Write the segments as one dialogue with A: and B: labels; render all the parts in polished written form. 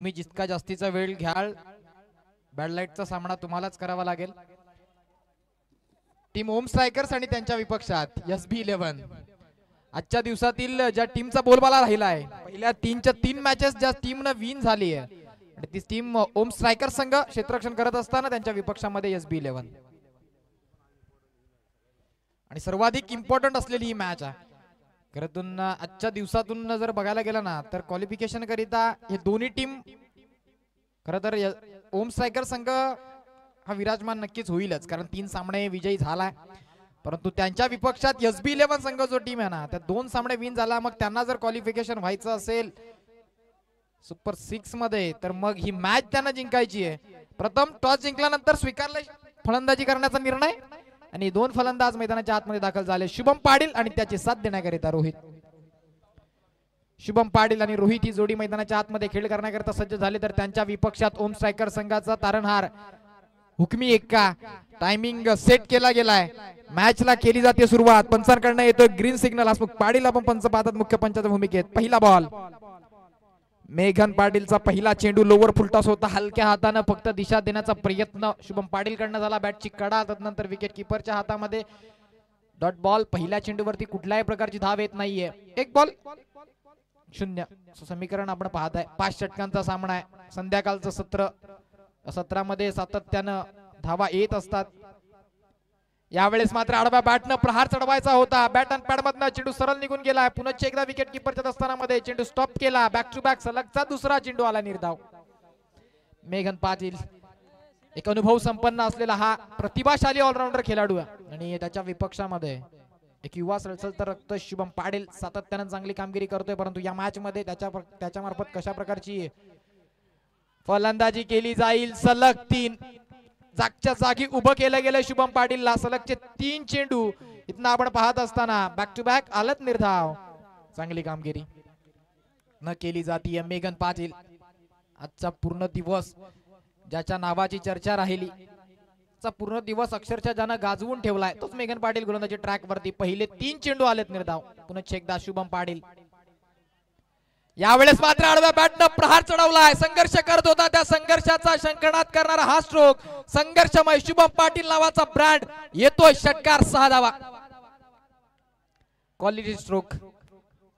A: तुम्ही जितका जास्तीचा वेळ घ्याल बॅड लाईटचा सामना तुम्हालाच करावा लागेल। टीम ओम स्ट्रायकर्स आणि त्यांच्या विपक्षात SB11 आजच्या दिवसातील ज्या टीमचा बोलबाला राहिला आहे, पहिल्या 3 मॅचेस ज्या टीमनं विन झाली आहे आणि ती टीम ओम स्ट्रायकर्स संघ क्षेत्ररक्षण करत असताना त्यांच्या विपक्षामध्ये SB11 आणि सर्वाधिक इम्पॉर्टंट असलेली ही मॅच आहे। खरंतून आजच्या दिवसातून जर बघायला गेलं ना तर क्वालिफिकेशन करिता हे दोन्ही टीम खरं तर ओम स्ट्रायकर संघ हा विराजमान नक्कीच होईलच, कारण 3 सामने विजयी झालाय। परंतु त्यांच्या विपक्षात SB11 संघ जो टीम आहे ना त्या 2 सामने विन झाला, मग त्यांना जर क्वालिफिकेशन व्हायचं असेल सुपर 6 मध्ये तर मग ही मॅच त्यांना जिंकायची आहे। प्रथम टॉस जिंकल्यानंतर स्वीकारले फलंदाजी करण्याचा निर्णय आणि 2 फलंदाज मैदानाच्या आतमध्ये दाखल झाले, शुभम पाटील आणि त्याची साथ देण्याकरिता रोहित। शुभम पाटील आणि रोहित ही जोडी मैदानाच्या आतमध्ये खेळ करण्याकरिता सज्ज झाले, तर त्यांच्या विपक्षात ओम स्ट्रायकर संघाचा तारणहार हुकमी एक्का टायमिंग सेट केला गेलाय। मॅचला केली जाते सुरुवात, पंचांकडनं येतोय ग्रीन सिग्नल। हसमुख पाटील आपण पंच पाहतात मुख्य पंचाच्या भूमिकेत। पहिला बॉल मेघन पाटीलचा पहिला चेंडू लोवर फुलटॉस होता, हलक्या हाताने फक्त दिशा देण्याचा प्रयत्न शुभम पाटील कडनं झाला, बॅटची कडा तदनंतर विकेट किपरच्या हातामध्ये डॉट बॉल। पहिल्या चेंडूवरती कुठल्याही प्रकारची धाव येत नाहीये, 1 बॉल 0 समीकरण आपण पाहताय। 5 षटकांचा सामना आहे, संध्याकाळचं सत्रामध्ये सातत्यानं धावा येत असतात। यावेळेस मात्र आडव्या बॅटनं प्रहार चढवायचा होता, बॅट अँड पॅड मधनं चेंडू सरळ निघून गेला। पुन्हा एकदा विकेट किपरच्या दस्तानामध्ये चेंडू स्टॉप केला, बॅक टू बॅक सलगचा दुसरा चेंडू आला निर्धाव। मेघन पाटील एक अनुभव संपन्न असलेला हा प्रतिभाशाली ऑलराऊंडर खेळाडू आहे आणि त्याच्या विपक्षामध्ये एक युवा सळसळतं रक्त शुभम पाटील सातत्यानं चांगली कामगिरी करतोय। परंतु या मॅच मध्ये त्याच्या मार्फत कशा प्रकारची फलंदाजी केली जाईल, सलग 3 जागच्या जागी उभं केलं गेलं शुभम पाटीलला, सलगचे 3 चेंडू इथनं आपण पाहत असताना बॅक टू बॅक आलत निर्धाव। चांगली कामगिरी न केली जातीये मेघन पाटील। आजचा पूर्ण दिवस ज्याच्या नावाची चर्चा राहिली, पूर्ण दिवस अक्षरशः ज्यानं गाजवून ठेवलाय तोच मेघन पाटील गोलंदाजी ट्रॅक वरती। पहिले 3 चेंडू आलेत निर्धाव, पुन्हा एकदा शुभम पाटील। यावेळेस मात्र आडव्या बॅटनं प्रहार चढवलाय, संघर्ष करत होता, त्या संघर्षाचा शंखनाद करणारा हा स्ट्रोक संघर्षमय शुभम पाटील नावाचा ब्रँड येतोय। षटकार 6 धावा, क्वालिटी स्ट्रोक।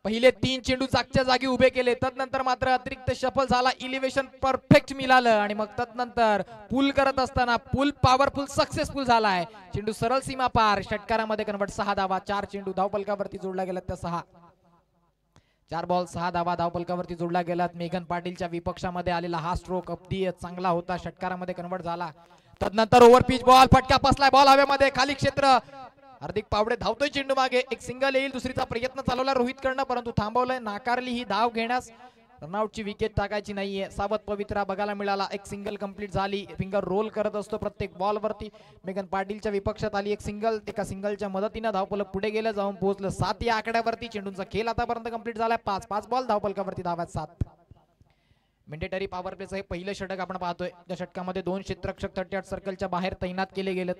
A: पहिले 3 चेंडू जागच्या जागी उभे केले, तदनंतर मात्र अतिरिक्त शफल झाला, इलिव्हेशन परफेक्ट मिळालं आणि मग तदनंतर पुल करत असताना पुल पॉवरफुल सक्सेसफुल झालाय, चेंडू सरळ सीमा पार। षटकारामध्ये कन्वर्ट 6 धावा, 4 चेंडू धावपलकावरती जोडला गेला त्या 6, 4 बॉल 6 धावा धावपलकावरती जोडला गेलात। मेघन पाटीलच्या विपक्षामध्ये आलेला हा स्ट्रोक अगदी चांगला होता, षटकारामध्ये कन्वर्ट झाला। तदनंतर ओव्हर पिच बॉल, फटका बसलाय बॉल हवेमध्ये, खाली क्षेत्र। हार्दिक पावडे धावतोय चेंडू मागे, एक सिंगल येईल, दुसरीचा प्रयत्न चालवला रोहित कडनं परंतु थांबवलंय, नाकारली ही धाव घेण्यास। रनआउटची विकेट टाकायची नाहीये, सावध पवित्रा बघायला मिळाला, एक सिंगल कंप्लीट झाली। फिंगर रोल करत असतो प्रत्येक बॉल वरती। मेघन पाटीलच्या विपक्षात आली एक सिंगल, एका सिंगलच्या मदतीने धावफलक पुढे गेलं, जाऊन पोहोचलं 7 या आकड्यावरती। चेंडूंचा खेळ आतापर्यंत कंप्लीट झालाय, 5 बॉल धावफलकावरती धाव्यात 7। मेंडेटरी पॉवर प्लेचं हे पहिलं षटक आपण पाहतोय, त्या षटकामध्ये 2 क्षेत्ररक्षक 38 सर्कलच्या बाहेर तैनात केले गेलेत।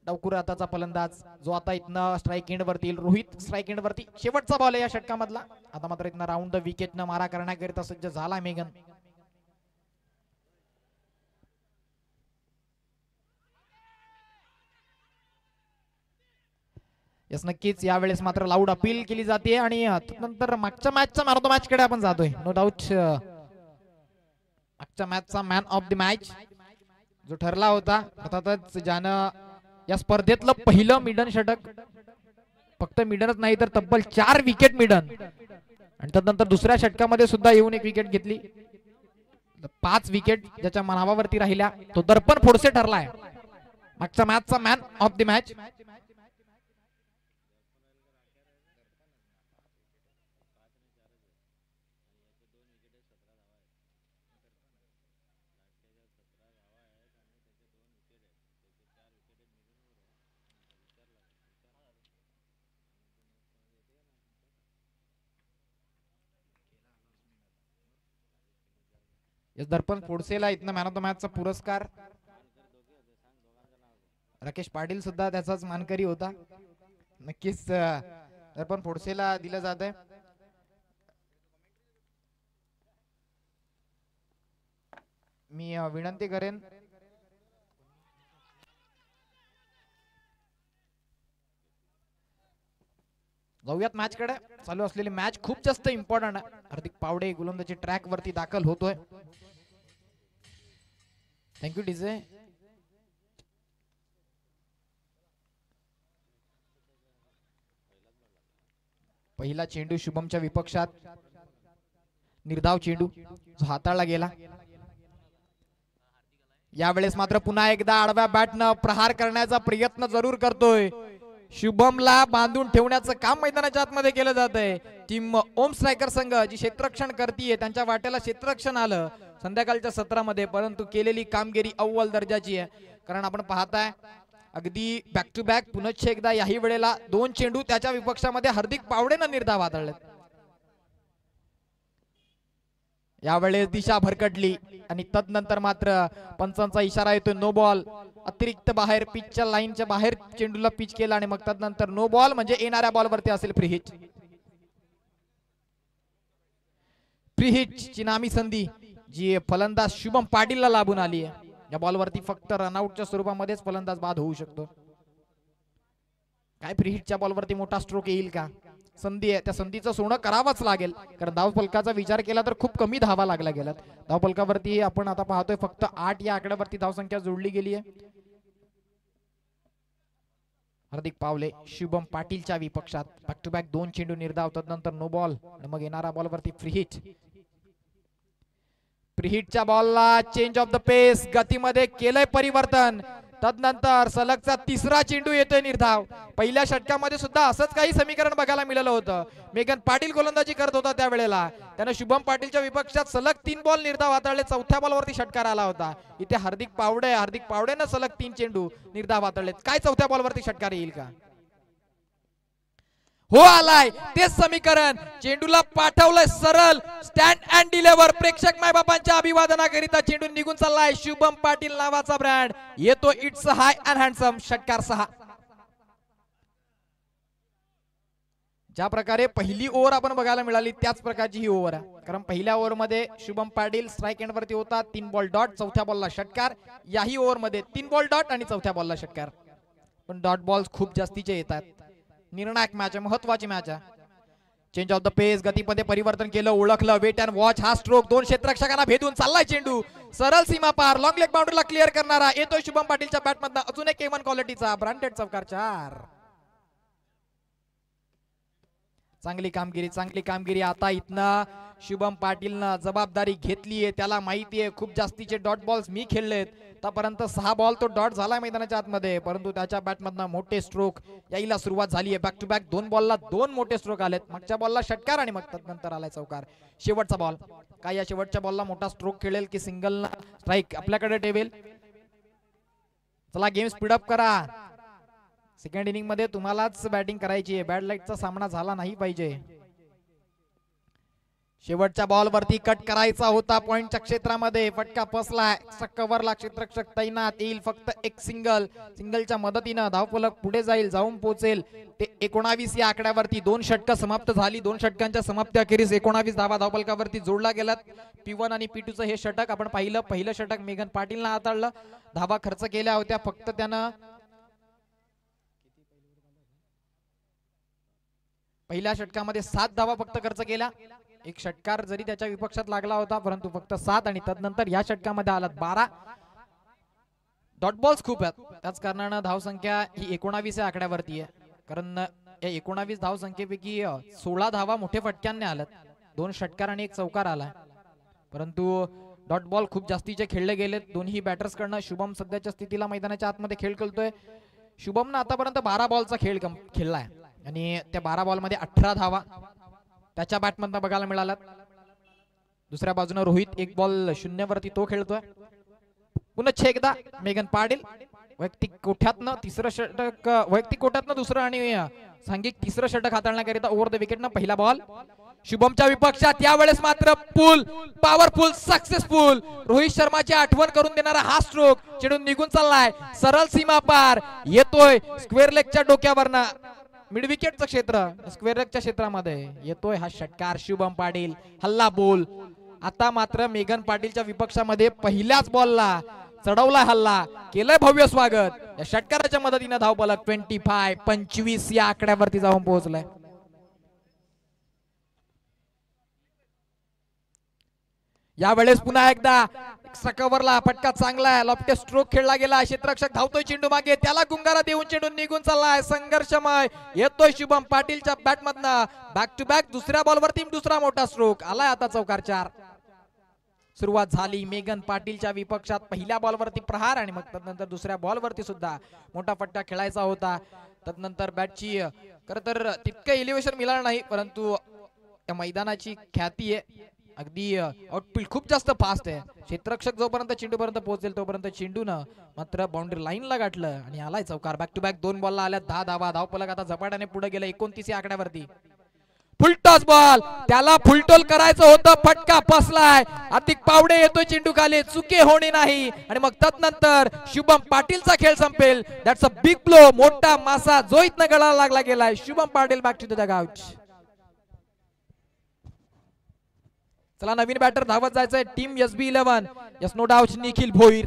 A: डावखुरा हाताचा फलंदाज जो आता इथनं स्ट्राइक एंड वरती येईल, रोहित स्ट्राइक एंड वरती, शेवटचा बॉल आहे या षटकामधला। आता मात्र इथनं राऊंड द विकेट न मारा करण्याकरिता सज्ज झाला मेघन। यस नक्कीच यावेळेस मात्र लाऊड अपील केली जाते आणि नंतर मागच्या मॅचचा मॅन ऑफ द मॅच कडे आपण जातोय। नो डाऊट मागच्या मॅचचा मॅन ऑफ द मॅच जो ठरला होता, अर्थातच ज्यानं या स्पर्धेतलं पहिलं मिडन षटक, फक्त मिडनच नाही तर तब्बल 4 विकेट मिडन आणि त्यानंतर दुसऱ्या षटकामध्ये सुद्धा येऊन 1 विकेट घेतली, 5 विकेट ज्याच्या नावावरती राहिल्या, तो दर्पण फोडसे ठरलाय मागच्या मॅचचा मॅन ऑफ द मॅच। दर्पण फोडसेला इथनं मॅन ऑफ द मॅचचा पुरस्कार, राकेश पाटील सुद्धा त्याचाच मानकरी होता, नक्कीच दर्पण फोडसेला दिलं जात आहे। मी विनंती करेन जाऊयात मॅच कडे. चालू असलेली मॅच खूप जास्त इम्पॉर्टंट आहे. हार्दिक पावडे गोलंदाजी ट्रॅक वरती दाखल होतोय. Thank you DJ. पहिला चेंडू शुभमच्या विपक्षात, निर्धाव चेंडू जो हाताळला गेला. यावेळेस मात्र पुन्हा एकदा आडव्या बॅटनं प्रहार करण्याचा प्रयत्न जरूर करतोय. शुभमला बांधून ठेवण्याचं काम मैदानाच्या आतमध्ये केलं जात आहे. टीम ओम स्ट्रायकर संघ जी क्षेत्ररक्षण करतीये त्यांच्या वाट्याला क्षेत्ररक्षण आलं संध्याकाळच्या सत्रामध्ये, परंतु केलेली कामगिरी अव्वल दर्जाची आहे. कारण आपण पाहताय अगदी बॅक टू बॅक पुनश्च एकदा याही वेळेला 2 चेंडू त्याच्या विपक्षामध्ये हार्दिक पावडेनं निर्धाव हाताळलेत. यावेळेस दिशा भरकटली आणि तदनंतर मात्र पंचांचा इशारा येतोय नो बॉल. अतिरिक्त बाहेर पिचच्या लाईनच्या बाहेर चेंडूला पिच केला आणि मग तदनंतर नो बॉल म्हणजे येणाऱ्या बॉलवरती असेल फ्री हिट. फ्री हिटची नामी संधी जी फलंदाज शुभम पाटीलला लाभून आली आहे. या बॉलवरती फक्त रनआउटच्या स्वरूपामध्येच फलंदाज बाद होऊ शकतो. काय फ्री हिटच्या बॉलवरती मोठा स्ट्रोक येईल का? संधी आहे, त्या संधीचं सोनं करावंच लागेल. कारण धावफलकाचा विचार केला तर खूप कमी धावा लागल्या गेल्यात. धावफलकावरती आपण आता पाहतोय फक्त 8 या आकड्यावरती धावसंख्या जोडली गेली आहे. हार्दिक पावले शुभम पाटीलच्या विपक्षात बॅक टू बॅक 2 चेंडू निर्धाव, तदनंतर नो बॉल आणि मग येणारा बॉलवरती फ्री हिट. फ्री हिटच्या बॉलला चेंज ऑफ द पेस, गतीमध्ये केलंय परिवर्तन. तदनंतर सलगचा तिसरा चेंडू येतोय निर्धाव. पहिल्या षटकामध्ये सुद्धा असंच काही समीकरण बघायला मिळालं होतं. मेघन पाटील गोलंदाजी करत होता त्यावेळेला, त्यानं शुभम पाटीलच्या विपक्षात सलग 3 बॉल निर्धाव हाताळले. चौथ्या बॉलवरती षटकार आला होता. इथे हार्दिक पावडेनं सलग 3 चेंडू निर्धाव हाताळलेत. काय चौथ्या बॉलवरती षटकार येईल का? हो आलाय तेच समीकरण. चेंडूला पाठवलंय सरळ स्टँड अँड डिलेवर. प्रेक्षक मायबापांच्या अभिवादनाकरिता चेंडू निघून चाललाय. शुभम पाटील नावाचा ब्रँड येतो. It's high and handsome. षटकार 6. ज्या प्रकारे पहिली ओव्हर आपण बघायला मिळाली त्याच प्रकारची ही ओव्हर आहे. कारण पहिल्या ओव्हर मध्ये शुभम पाटील स्ट्राईक एंड वरती होता. 3 बॉल डॉट, चौथ्या बॉलला षटकार. याही ओव्हर मध्ये 3 बॉल डॉट आणि चौथ्या बॉलला षटकार. पण डॉट बॉल्स खूप जास्तीचे येतात. निर्णायक मॅच आहे, महत्वाची मॅच आहे. चेंज ऑफ द पेस, गतीमध्ये परिवर्तन केलं, ओळखलं, वेट अँड वॉच. हा स्ट्रोक 2 क्षेत्ररक्षकांना भेदून चाललाय चेंडू सरळ सीमा पार. लॉंग लेग बाउंड्रीला क्लिअर करणारा येतोय शुभम पाटीलच्या बॅटमधनं. अजून एक A1 क्वालिटीचा ब्रँडेड चौकार 4. चांगली कामगिरी. आता इथनं शुभम पाटीलनं जबाबदारी घेतलीये. त्याला माहितीये खूप जास्तीचे डॉट बॉल्स मी खेळलेत. आतापर्यंत 6 बॉल तो डॉट झाला मैदानाच्या आतमध्ये, परंतु त्याच्या बॅटमधनं मोठे स्ट्रोक यायला सुरुवात झाली आहे. बॅक टू बॅक 2 बॉलला 2 मोठे स्ट्रोक आलेत. मागच्या बॉलला षटकार आणि मग नंतर आलाय चौकार. शेवटचा बॉल. काय या शेवटच्या बॉलला मोठा स्ट्रोक खेळेल की सिंगल स्ट्राईक आपल्याकडे ठेवेल? चला गेम स्पीडअप करा. सेकंड इनिंग मध्ये तुम्हालाच बॅटिंग करायची आहे. बॅड लाईटचा सामना झाला नाही पाहिजे. शेवटच्या बॉल वरती कट करायचा होता पॉइंटच्या क्षेत्रामध्ये. फटका फसलाय. कव्हरला क्षेत्ररक्षक तैनात. येईल फक्त एक सिंगलच्या मदतीनं धावफलक पुढे जाईल, जाऊन पोहोचेल ते 19 या आकड्यावरती. 2 षटकं समाप्त झाली. 2 षटकांच्या समाप्ती अखेरीस 19 धावा धावफलकावरती जोडला गेलात. P1 आणि P2 हे षटक आपण पाहिलं. पहिलं षटक मेघन पाटीलनं हाताळलं. धावा खर्च केल्या होत्या फक्त त्यानं. पहिल्या षटकामध्ये 7 धावा फक्त खर्च केल्या. एक षटकार जरी त्याच्या विपक्षात लागला होता, परंतु फक्त 7. आणि तदनंतर या षटकामध्ये आलात 12. डॉट बॉल्स खूप आहेत, त्याच कारणानं धावसंख्या ही 19 या आकड्यावरती आहे. कारण या 19 धावसंख्येपैकी 16 धावा मोठे फटक्यांनी आल्यात. 2 षटकार आणि 1 चौकार आला. परंतु डॉट बॉल खूप जास्तीचे खेळले गेलेत दोन्ही बॅटर्स कडनं. शुभम सध्याच्या स्थितीला मैदानाच्या आतमध्ये खेळ खेळतोय. शुभमनं आतापर्यंत 12 बॉलचा खेळ खेळलाय आणि त्या 12 बॉल मध्ये 18 धावा त्याच्या बॅटमधनं बघायला मिळाल्यात. दुसऱ्या बाजूने रोहित 1 बॉल 0 वरती तो खेळतोय. पुन्हा एकदा मेघन पाटील वैयक्तिक कोठ्यातनं तिसरं षटक, वैयक्तिक कोठ्यातनं दुसरं आणि सांघिक तिसरं षटक हाताळण्याकरिता ओव्हर द विकेटनं पहिला बॉल शुभमच्या विपक्षात. यावेळेस मात्र पॉवरफुल सक्सेसफुल रोहित शर्माची आठवण करून देणारा हा स्ट्रोक. चेंडू निघून चाललाय सरळ सीमा पार. येतोय स्क्वेअर लेगच्या डोक्यावरनं. मिड विकेटचं क्षेत्र स्क्वेअर लेगच्या क्षेत्रामध्ये येतोय हा षटकार. शुभम पाटील हल्ला बोल आता मात्र मेघन पाटीलच्या विपक्षामध्ये पहिल्याच बॉलला चढवला हल्ला, केलंय भव्य स्वागत. या षटकाराच्या मदतीने धावफलक 25 या आकड्यावरती जाऊन पोहोचलाय. यावेळेस पुन्हा एकदा कव्हरला फटका चांगला आहे, लॉफ्टेड स्ट्रोक खेळला गेला. क्षेत्ररक्षक धावतोय चेंडू मागे, त्याला गुंगारा देऊन चेंडू निघून चाललाय. संघर्षमय येतोय शुभम पाटीलच्या बॅटमधनं. बॅक टू बॅक दुसऱ्या बॉलवरती दुसरा मोठा स्ट्रोक आलाय. आता चौकार 4. सुरुवात झाली मेघन पाटीलच्या विपक्षात पहिल्या बॉलवरती प्रहार आणि मग तदनंतर दुसऱ्या बॉलवरती सुद्धा मोठा फटका खेळायचा होता. तदनंतर बॅटची खरं तर तितकं एलिव्हेशन मिळालं नाही, परंतु त्या मैदानाची ख्याती आहे, अगदी आउटफील्ड खूप जास्त फास्ट आहे. क्षेत्ररक्षक जोपर्यंत चेंडूपर्यंत पोहोचेल तोपर्यंत चेंडूनं मात्र बाउंड्री लाईनला गाठलं आणि आलाय चौकार. बॅक टू बॅक 2 बॉलला आल्या 10 धावा. धावफलक आता झपाट्याने पुढे गेलं 29 या आकड्यावरती. फुलटॉस बॉल, त्याला फुलटोल करायचं होतं, फटका फसलाय. हार्दिक पावडे येतोय चेंडू खाली, चुके होणे नाही आणि मग तदनंतर शुभम पाटीलचा खेळ संपेल. दॅट्स अ बिग ब्लो, मोठा मासा जो इथनं गळाला लागला गेलाय. Shubham Patil back to the dugout. चला नवीन बॅटर धावत जायचंय team SB11. Yes no doubt Nikhil Bhoir.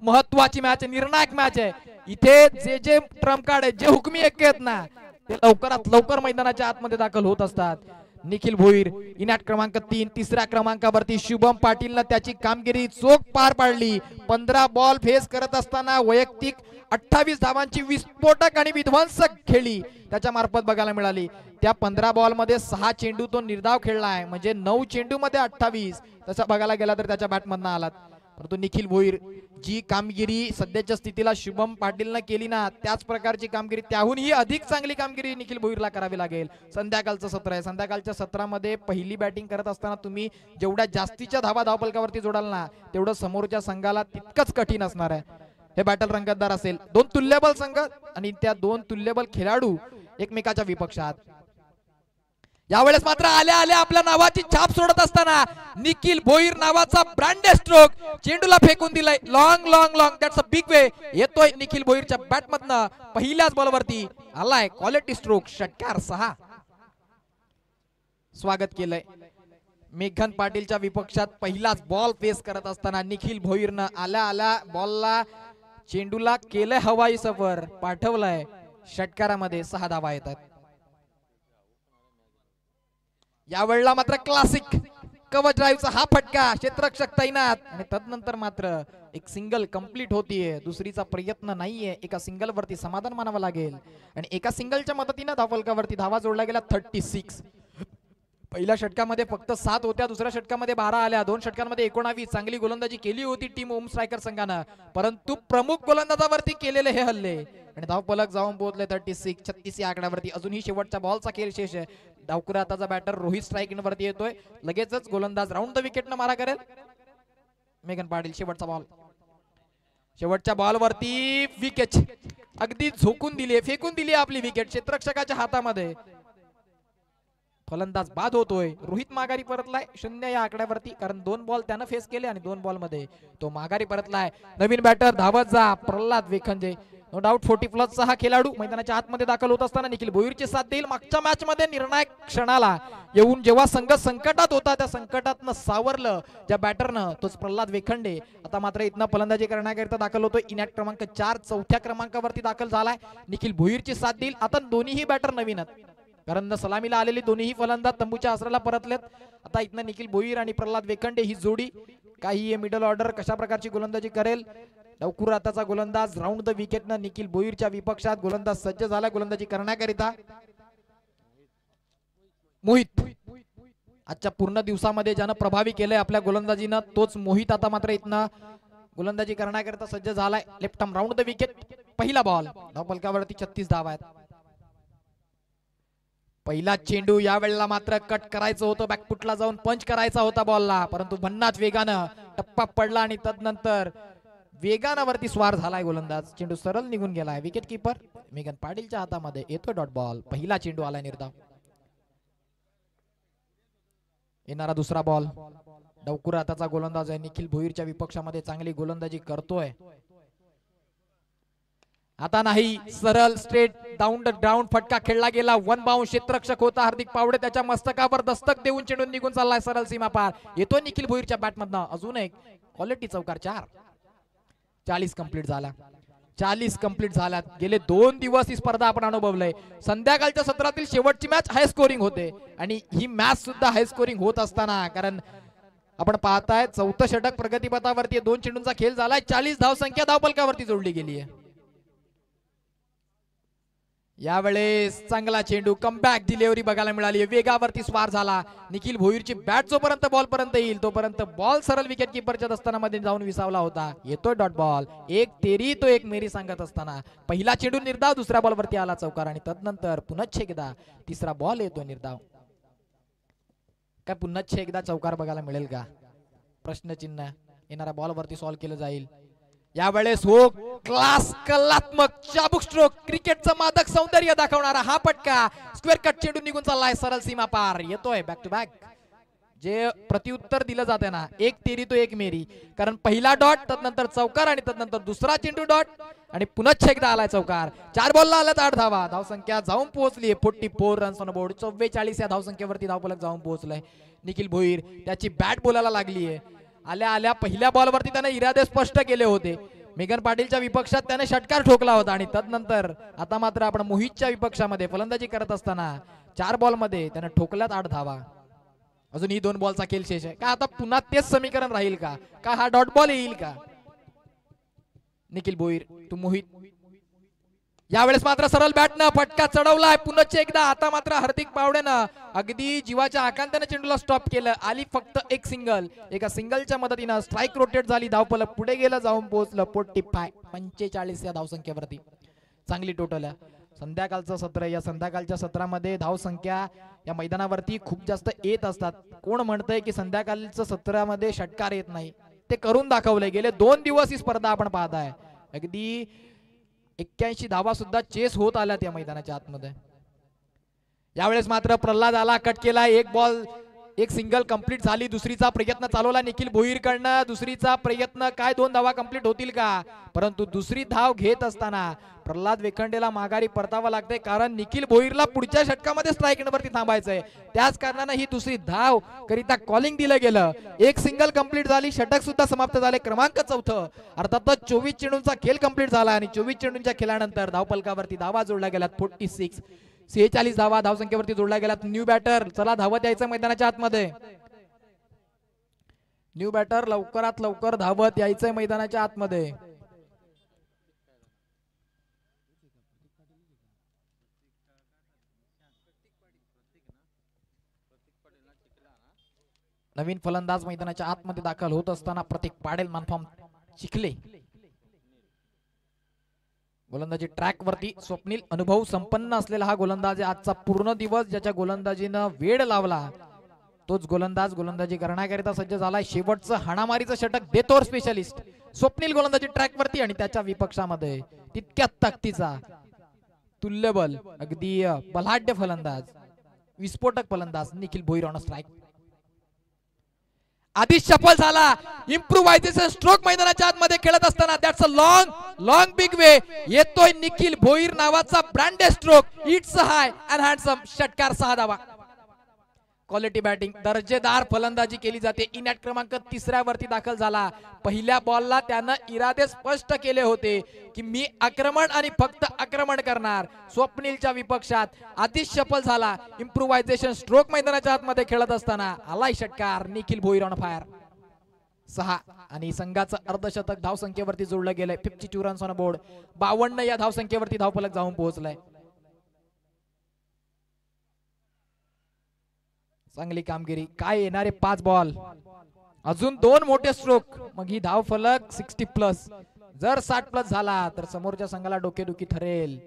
A: महत्वाची मॅच आहे, निर्णायक मॅच आहे. इथे जे ट्रम्प कार्ड आहे, जे हुकमी एक आहेत ना, ते लवकरात लवकर मैदानाच्या आतमध्ये दाखल होत असतात. निखिल भोईर इनॅट क्रमांक 3. तिसऱ्या क्रमांकावरती शुभम पाटीलनं त्याची कामगिरी चोख पार पाडली. 15 बॉल फेस करत असताना वैयक्तिक 28 धावांची विस्फोटक आणि विध्वंसक खेळी त्याच्या मार्फत बघायला मिळाली. त्या 15 बॉल मध्ये 6 चेंडू तो निर्धाव खेळलाय, म्हणजे 9 चेंडू मध्ये 28. तसं बघायला गेला तर त्याच्या बॅटमधनं आलात. परंतु निखिल भोईर जी कामगिरी सध्याच्या स्थितीला शुभम पाटीलनं केली ना, त्याच प्रकारची कामगिरी त्याहूनही अधिक चांगली कामगिरी निखिल भोईरला करावी लागेल. संध्याकाळचं सत्र आहे, संध्याकाळच्या सत्रामध्ये पहिली बॅटिंग करत असताना तुम्ही जेवढ्या जास्तीच्या धावा धावफलकावरती जोडाल ना, तेवढं समोरच्या संघाला तितकंच कठीण असणार आहे. हे बॅटल रंगतदार असेल. 2 तुल्यबल संघ आणि त्या 2 तुल्यबल खेळाडू एकमेकाच्या विपक्षात. यावेळेस मात्र आल्या आल्या आपल्या नावाची छाप सोडत असताना निखिल भोईर नावाचा ब्रँडेड स्ट्रोक चेंडूला फेकून दिलाय. Long long long, that's a big way. येतोय निखिल भोईरच्या बॅटमधनं पहिल्याच बॉलवरती आलाय क्वालिटी स्ट्रोक. षटकार 6. स्वागत केलंय. मेघन पाटीलच्या विपक्षात पहिलाच बॉल फेस करत असताना निखिल भोईरनं आल्या आल्या बॉलला चेंडूला केलंय हवाई सफर, पाठवलाय. षटकारामध्ये 6 धावा येतात. यावेळेला मात्र क्लासिक कव्हर ड्राईव्हचा हा फटका, क्षेत्ररक्षक तैनात आणि तदनंतर मात्र एक सिंगल कंप्लीट होतीये. दुसरीचा प्रयत्न नाहीये. एका सिंगल वरती समाधान मानावं लागेल आणि एका सिंगलच्या मदतीने धावफलकावरती धावा जोडल्या गेल्या 36. पहिल्या षटकामध्ये फक्त 7 होत्या, दुसऱ्या षटकामध्ये 12 आल्या. 2 षटकांमध्ये 19. चांगली गोलंदाजी केली होती टीम ओम स्ट्रायकर संघानं, परंतु प्रमुख गोलंदाजावरती केलेले हे हल्ले आणि धावफलक जाऊन पोहोचले 36 या आकड्यावरती. अजूनही शेवटच्या बॉलचा खेळ शेष आहे. डावखुरा हाताचा बॅटर रोहित स्ट्राईक वरती येतोय. लगेचच गोलंदाज राऊंड द विकेटनं मारा करेल. मेघन पाटील शेवटचा बॉल. शेवटच्या बॉलवरती विकेट अगदी झोकून दिली, फेकून दिली आपली विकेट क्षेत्ररक्षकाच्या हातामध्ये. फलंदाज बाद होतोय. रोहित माघारी परतलाय 0 या आकड्यावरती, कारण 2 बॉल त्यानं फेस केले आणि 2 बॉल मध्ये तो माघारी परतलाय. नवीन बॅटर धावत जा प्रल्हाद वेखंजे. नो डाऊट 40+ हा खेळाडू मैदानाच्या आतमध्ये दाखल होत असताना निखिल भोईरची साथ देईल. मागच्या मॅच मध्ये निर्णायक क्षणाला येऊन जेव्हा संघ संकटात होता, त्या संकटातनं सावरलं ज्या बॅटरनं, तोच प्रल्हाद वेखंडे. आता मात्र इथनं फलंदाजी करण्याकरिता दाखल होतोय. इनॅक्ट क्रमांक 4 चौथ्या क्रमांकावरती दाखल झालाय. निखिल भोईरची साथ देईल. आता दोन्हीही बॅटर नवीन आहेत, कारण सलामीला आलेली दोन्ही फलंदाज तंबूच्या आसराला परतलेत. आता इथनं निखिल भोईर आणि प्रल्हाद वेखंडे ही जोडी काही मिडल ऑर्डर कशा प्रकारची गोलंदाजी करेल. लवकर आताचा गोलंदाज राऊंड द विकेटनं निखिल भोईरच्या विपक्षात गोलंदाज सज्ज झाला गोलंदाजी करण्याकरिता. मोहित आजच्या पूर्ण दिवसामध्ये ज्यानं प्रभावी केलंय आपल्या गोलंदाजीनं, तोच मोहित आता मात्र इथनं गोलंदाजी करण्याकरिता सज्ज झालाय. Left arm round the wicket. पहिला बॉल. धावफलकावरती 36 धावा आहेत. पहिला चेंडू यावेळेला मात्र कट करायचं होतं, बॅकफुटला जाऊन पंच करायचा होता बॉलला, परंतु भन्नाट वेगानं टप्पा पडला आणि तदनंतर वेगानं वरती स्वार झालाय गोलंदाज. चेंडू सरळ निघून गेलाय. विकेट किपर मेघन पाटीलच्या हातामध्ये. येतो डॉट बॉल. पहिला चेंडू आलाय निर्धाव. येणारा दुसरा बॉल. डावखुरा हाताचा गोलंदाज आहे. निखिल भोईरच्या विपक्षामध्ये चांगली गोलंदाजी करतोय आता नाही, सरळ स्ट्रेट डाऊन द ग्राउंड फटका खेळला गेला. वन बाउंड क्षेत्ररक्षक होता हार्दिक पावडे, त्याच्या मस्तकावर दस्तक देऊन चेंडू निघून चाललाय सरळ सीमा पार. येतो निखिल भोईरच्या बॅटमधनं अजून एक क्वालिटी चौकार. 40 कंप्लीट झाला. 40 कंप्लीट झाल्यात. गेले 2 दिवस ही स्पर्धा आपण अनुभवलंय. संध्याकाळच्या सत्रातील शेवटची मॅच हाय स्कोरिंग होते आणि ही मॅच सुद्धा हाय स्कोरिंग होत असताना, कारण आपण पाहताय चौथं षटक प्रगतीपथावरती 2 चेंडूंचा खेळ झालाय. 40 धावसंख्या धावफलकावरती जोडली गेली आहे. यावेळेस चांगला चेंडू, कमबॅक डिलिव्हरी बघायला मिळाली. वेगावरती स्वार झाला. निखिल भोईरची बॅट जोपर्यंत बॉल पर्यंत येईल तोपर्यंत बॉल सरळ विकेट किपरच्या दस्तानामध्ये जाऊन विसावला होता. येतोय डॉट बॉल. एक तेरी तो एक मेरी सांगत असताना पहिला चेंडू निर्धाव, दुसऱ्या बॉलवरती आला चौकार आणि तदनंतर पुन्हा एकदा तिसरा बॉल येतो निर्धाव. काय पुन्हा एकदा चौकार बघायला मिळेल का? प्रश्नचिन्ह येणाऱ्या बॉलवरती सॉल्व्ह केलं जाईल. यावेळेस हो क्लास, कलात्मक चाबुक स्ट्रोक, क्रिकेटचं मादक सौंदर्य दाखवणारा हा फटका. स्क्वेअर कट चेंडू निघून चाललाय सरळ सीमा पार. येतोय बॅक टू बॅक. जे प्रत्युत्तर दिलं जाते ना, एक तेरी तो एक मेरी, कारण पहिला डॉट, तदनंतर चौकार आणि तदनंतर दुसरा चेंडू डॉट आणि पुन्हा एकदा आलाय चौकार. 4 बॉलला आल्यात 8 धावा. धावसंख्या जाऊन पोहोचली 44 रन्स ऑन बोर्ड. 44 या धावसंख्येवरती धावफलक जाऊन पोहोचलाय निखिल भोईर. त्याची बॅट बोलायला लागली आहे. आल्या आल्या पहिल्या बॉलवरती त्याने इरादे स्पष्ट केले होते. मेघन पाटीलच्या विपक्षात त्याने षटकार ठोकला होता आणि तदनंतर आता मात्र आपण मोहितच्या विपक्षामध्ये फलंदाजी करत असताना 4 बॉलमध्ये त्याने ठोकल्यात 8 धावा. अजून ही 2 बॉलचा खेळ शेष आहे का? आता पुन्हा तेच समीकरण राहील का? का हा डॉट बॉल येईल का? निखिल भोईर तू मोहित. यावेळेस मात्र सरळ बॅटनं फटका चढवलाय पुन्हा एकदा. आता मात्र हार्दिक पावडेनं अगदी जीवाच्या आकांताने चेंडूला स्टॉप केलं. आली फक्त एक सिंगल. एका सिंगलच्या मदतीनं स्ट्राईक रोटेट झाली. धावफलक पुढे गेलं, जाऊन पोहोचलं 45 या धावसंख्येवरती. चांगली टोटल आहे. संध्याकाळचं सत्र, या संध्याकाळच्या सत्रामध्ये धावसंख्या या मैदानावरती खूप जास्त येत असतात. कोण म्हणतंय की संध्याकाळच्या सत्रामध्ये षटकार येत नाही? ते करून दाखवलंय. गेले 2 दिवस ही स्पर्धा आपण पाहताय. अगदी 81 धावा सुद्धा चेस होत आल्यात या मैदानाच्या आतमध्ये. यावेळेस मात्र प्रल्हाद आला, कट केला. एक बॉल, एक सिंगल कंप्लीट झाली. दुसरीचा प्रयत्न चालवला निखिल भोईरकडनं. दुसरीचा प्रयत्न काय 2 धावा कंप्लीट होतील का? परंतु दुसरी धाव घेत असताना प्रल्हाद वेखंडेला माघारी परतावं लागतंय, कारण निखिल भोईरला पुढच्या षटकामध्ये स्ट्राईक वरती थांबायचंय. त्याच कारणाने ही दुसरी धाव करिता कॉलिंग दिलं गेलं. एक सिंगल कंप्लीट झाली. षटक सुद्धा समाप्त झाले. क्रमांक 4. अर्थातच 24 चेंडूंचा खेळ कंप्लीट झाला आणि 24 चेंडूंच्या खेळानंतर धावफलकावरती धावा जोडल्या गेल्यात 46 धावा धावसंख्येवरती जोडल्या गेल्यात. न्यू बॅटर चला धावत यायचं मैदानाच्या आतमध्ये. न्यू बॅटर लवकरात लवकर धावत यायचंय मैदानाच्या आतमध्ये. नवीन फलंदाज मैदानाच्या आतमध्ये दाखल होत असताना प्रतीक पाडेल, मानफॉर्म चिखले. गोलंदाजी ट्रॅक वरती स्वप्नील अनुभव संपन्न असलेला हा गोलंदाज. आजचा पूर्ण दिवस ज्याच्या गोलंदाजीनं वेळ लावला तोच गोलंदाज गोलंदाजी करण्याकरिता सज्ज झालाय. शेवटचं हाणामारीचं षटक देतोर स्पेशलिस्ट स्वप्नील गोलंदाजी ट्रॅक वरती आणि त्याच्या विपक्षामध्ये तितक्या ताकदीचा तुल्यबल, अगदी बलाढ्य फलंदाज, विस्फोटक फलंदाज निखिल भोईर ऑन स्ट्राईक. आधीच सफल झाला. इम्प्रोव्हायझेशन स्ट्रोक मैदानाच्या आतमध्ये खेळत असताना that's a long big way. येतोय निखिल भोईर नावाचा branded stroke. It's high and handsome. षटकार 6 धावा. क्वालिटी बॅटिंग, दर्जेदार फलंदाजी केली जाते. इनॅट क्रमांक 3 वरती दाखल झाला. पहिल्या बॉलला त्यानं इरादे स्पष्ट केले होते की मी आक्रमण आणि फक्त आक्रमण करणार. स्वप्नीलच्या विपक्षात आधीच सफल झाला. इम्प्रोव्हायझेशन स्ट्रोक मैदानाच्या आतमध्ये खेळत असताना आलाय षटकार. Nikhil Bhoir on fire. 6 आणि संघाचं अर्धशतक धावसंख्येवरती जोडलं गेलंय. 52 रन्स ऑन बोर्ड. 52 या धावसंख्येवरती धावफलक जाऊन पोहोचलाय. चांगली कामगिरी. काय येणारे 5 बॉल, अजून 2 मोठे स्ट्रोक, मग ही धाव फलक 60+. जर 60+ झाला तर समोरच्या संघाला डोकेदुखी ठरेल.